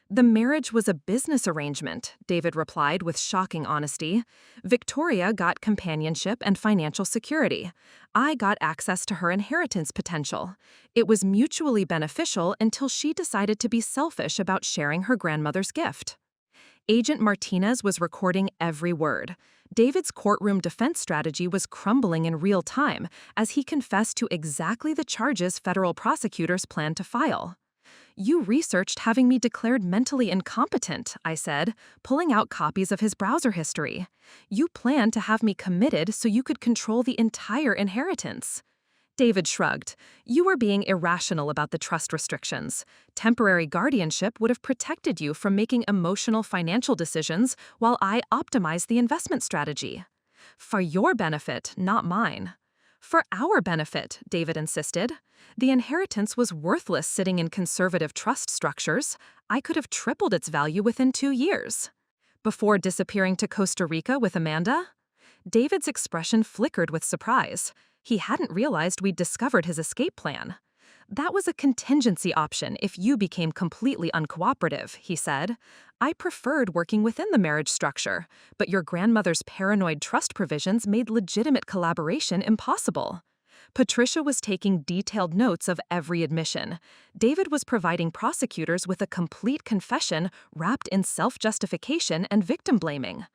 "The marriage was a business arrangement," David replied with shocking honesty. "Victoria got companionship and financial security. I got access to her inheritance potential. It was mutually beneficial until she decided to be selfish about sharing her grandmother's gift." Agent Martinez was recording every word. David's courtroom defense strategy was crumbling in real time as he confessed to exactly the charges federal prosecutors planned to file. "You researched having me declared mentally incompetent," I said, pulling out copies of his browser history. "You planned to have me committed so you could control the entire inheritance." David shrugged. "You were being irrational about the trust restrictions. Temporary guardianship would have protected you from making emotional financial decisions while I optimized the investment strategy. For your benefit, not mine." "For our benefit," David insisted. "The inheritance was worthless sitting in conservative trust structures. I could have tripled its value within 2 years." "Before disappearing to Costa Rica with Amanda?" David's expression flickered with surprise. He hadn't realized we'd discovered his escape plan. "That was a contingency option if you became completely uncooperative," he said. "I preferred working within the marriage structure, but your grandmother's paranoid trust provisions made legitimate collaboration impossible." Patricia was taking detailed notes of every admission. David was providing prosecutors with a complete confession wrapped in self-justification and victim-blaming.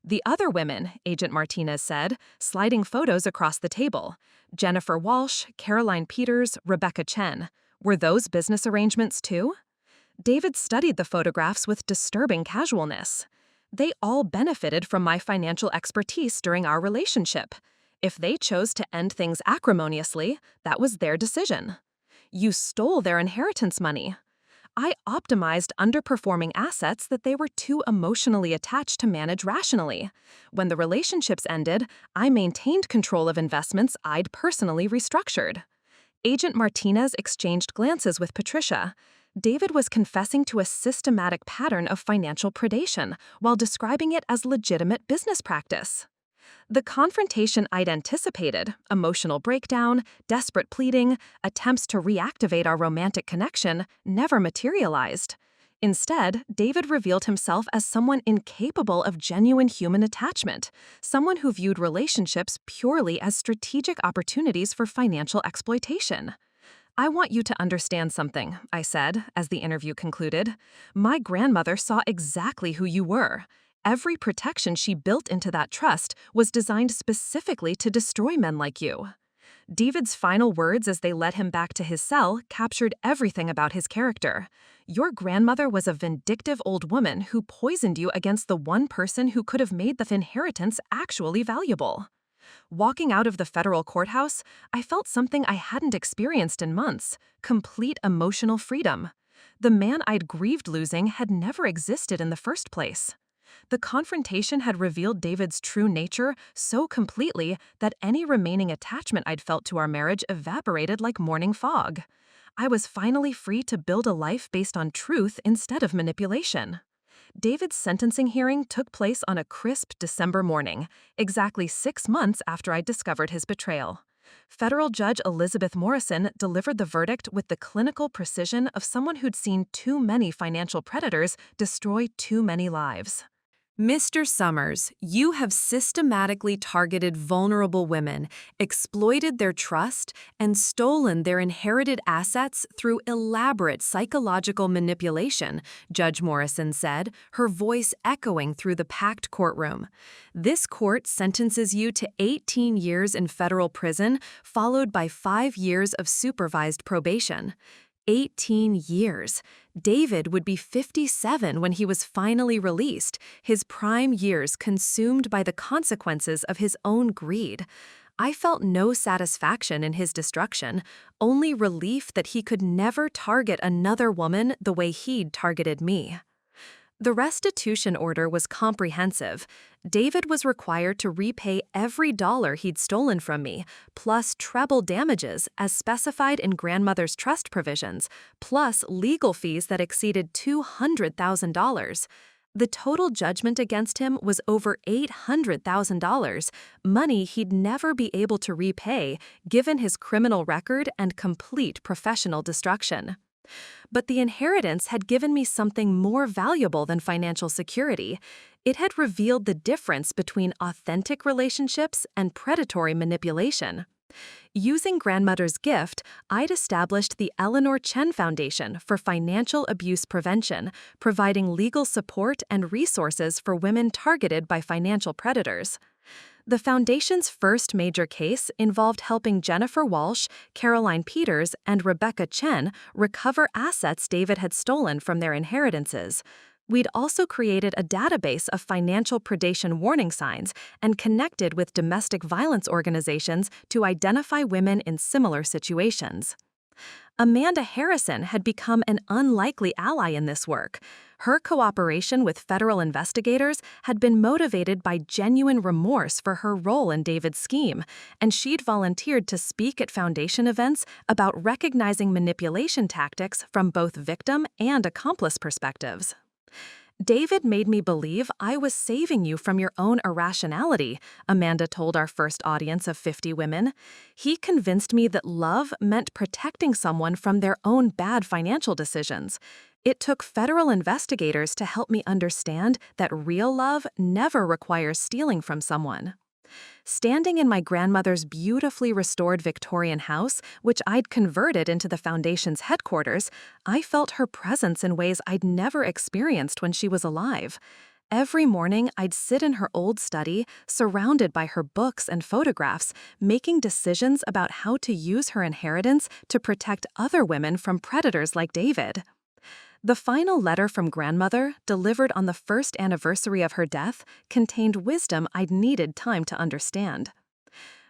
"The other women," Agent Martinez said, sliding photos across the table. "Jennifer Walsh, Caroline Peters, Rebecca Chen. Were those business arrangements too?" David studied the photographs with disturbing casualness. "They all benefited from my financial expertise during our relationship. If they chose to end things acrimoniously, that was their decision." "You stole their inheritance money." "I optimized underperforming assets that they were too emotionally attached to manage rationally. When the relationships ended, I maintained control of investments I'd personally restructured." Agent Martinez exchanged glances with Patricia. David was confessing to a systematic pattern of financial predation while describing it as legitimate business practice. The confrontation I'd anticipated, emotional breakdown, desperate pleading, attempts to reactivate our romantic connection, never materialized. Instead, David revealed himself as someone incapable of genuine human attachment, someone who viewed relationships purely as strategic opportunities for financial exploitation. "I want you to understand something," I said, as the interview concluded. "My grandmother saw exactly who you were. Every protection she built into that trust was designed specifically to destroy men like you." David's final words as they led him back to his cell captured everything about his character. "Your grandmother was a vindictive old woman who poisoned you against the one person who could have made the inheritance actually valuable." Walking out of the federal courthouse, I felt something I hadn't experienced in months: complete emotional freedom. The man I'd grieved losing had never existed in the first place. The confrontation had revealed David's true nature so completely that any remaining attachment I'd felt to our marriage evaporated like morning fog. I was finally free to build a life based on truth instead of manipulation. David's sentencing hearing took place on a crisp December morning, exactly 6 months after I discovered his betrayal. Federal Judge Elizabeth Morrison delivered the verdict with the clinical precision of someone who'd seen too many financial predators destroy too many lives. Mr. Summers, you have systematically targeted vulnerable women, exploited their trust, and stolen their inherited assets through elaborate psychological manipulation, Judge Morrison said, her voice echoing through the packed courtroom. This court sentences you to 18 years in federal prison, followed by 5 years of supervised probation. 18 years. David would be 57 when he was finally released, his prime years consumed by the consequences of his own greed. I felt no satisfaction in his destruction, only relief that he could never target another woman the way he'd targeted me. The restitution order was comprehensive. David was required to repay every dollar he'd stolen from me, plus treble damages as specified in grandmother's trust provisions, plus legal fees that exceeded $200,000. The total judgment against him was over $800,000, money he'd never be able to repay given his criminal record and complete professional destruction. But the inheritance had given me something more valuable than financial security. It had revealed the difference between authentic relationships and predatory manipulation. Using grandmother's gift, I'd established the Victoria Chen Foundation for Financial Abuse Prevention, providing legal support and resources for women targeted by financial predators. The foundation's first major case involved helping Jennifer Walsh, Caroline Peters, and Rebecca Chen recover assets David had stolen from their inheritances. We'd also created a database of financial predation warning signs and connected with domestic violence organizations to identify women in similar situations. Amanda Harrison had become an unlikely ally in this work. Her cooperation with federal investigators had been motivated by genuine remorse for her role in David's scheme, and she'd volunteered to speak at foundation events about recognizing manipulation tactics from both victim and accomplice perspectives. David made me believe I was saving you from your own irrationality, Amanda told our first audience of 50 women. He convinced me that love meant protecting someone from their own bad financial decisions. It took federal investigators to help me understand that real love never requires stealing from someone. Standing in my grandmother's beautifully restored Victorian house, which I'd converted into the foundation's headquarters, I felt her presence in ways I'd never experienced when she was alive. Every morning, I'd sit in her old study, surrounded by her books and photographs, making decisions about how to use her inheritance to protect other women from predators like David. The final letter from grandmother, delivered on the first anniversary of her death, contained wisdom I'd needed time to understand.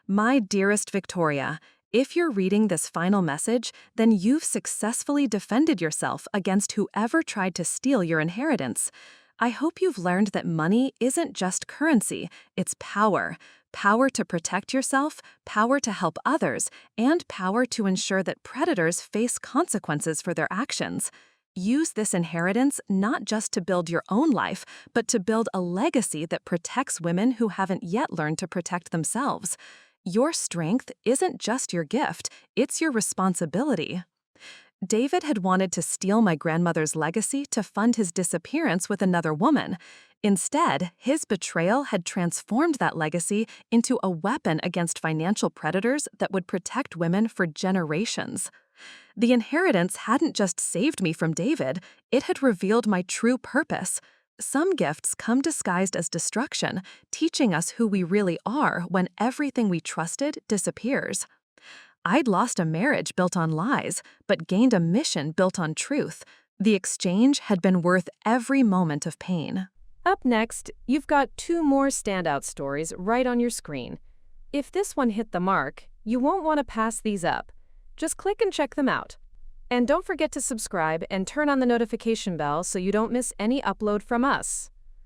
My dearest Victoria, if you're reading this final message, then you've successfully defended yourself against whoever tried to steal your inheritance. I hope you've learned that money isn't just currency, it's power. Power to protect yourself, power to help others, and power to ensure that predators face consequences for their actions. Use this inheritance not just to build your own life, but to build a legacy that protects women who haven't yet learned to protect themselves. Your strength isn't just your gift, it's your responsibility. David had wanted to steal my grandmother's legacy to fund his disappearance with another woman. Instead, his betrayal had transformed that legacy into a weapon against financial predators that would protect women for generations. The inheritance hadn't just saved me from David, it had revealed my true purpose. Some gifts come disguised as destruction, teaching us who we really are when everything we trusted disappears. I'd lost a marriage built on lies, but gained a mission built on truth. The exchange had been worth every moment of pain. Up next, you've got 2 more standout stories right on your screen. If this one hit the mark, you won't want to pass these up. Just click and check them out. And don't forget to subscribe and turn on the notification bell so you don't miss any upload from us.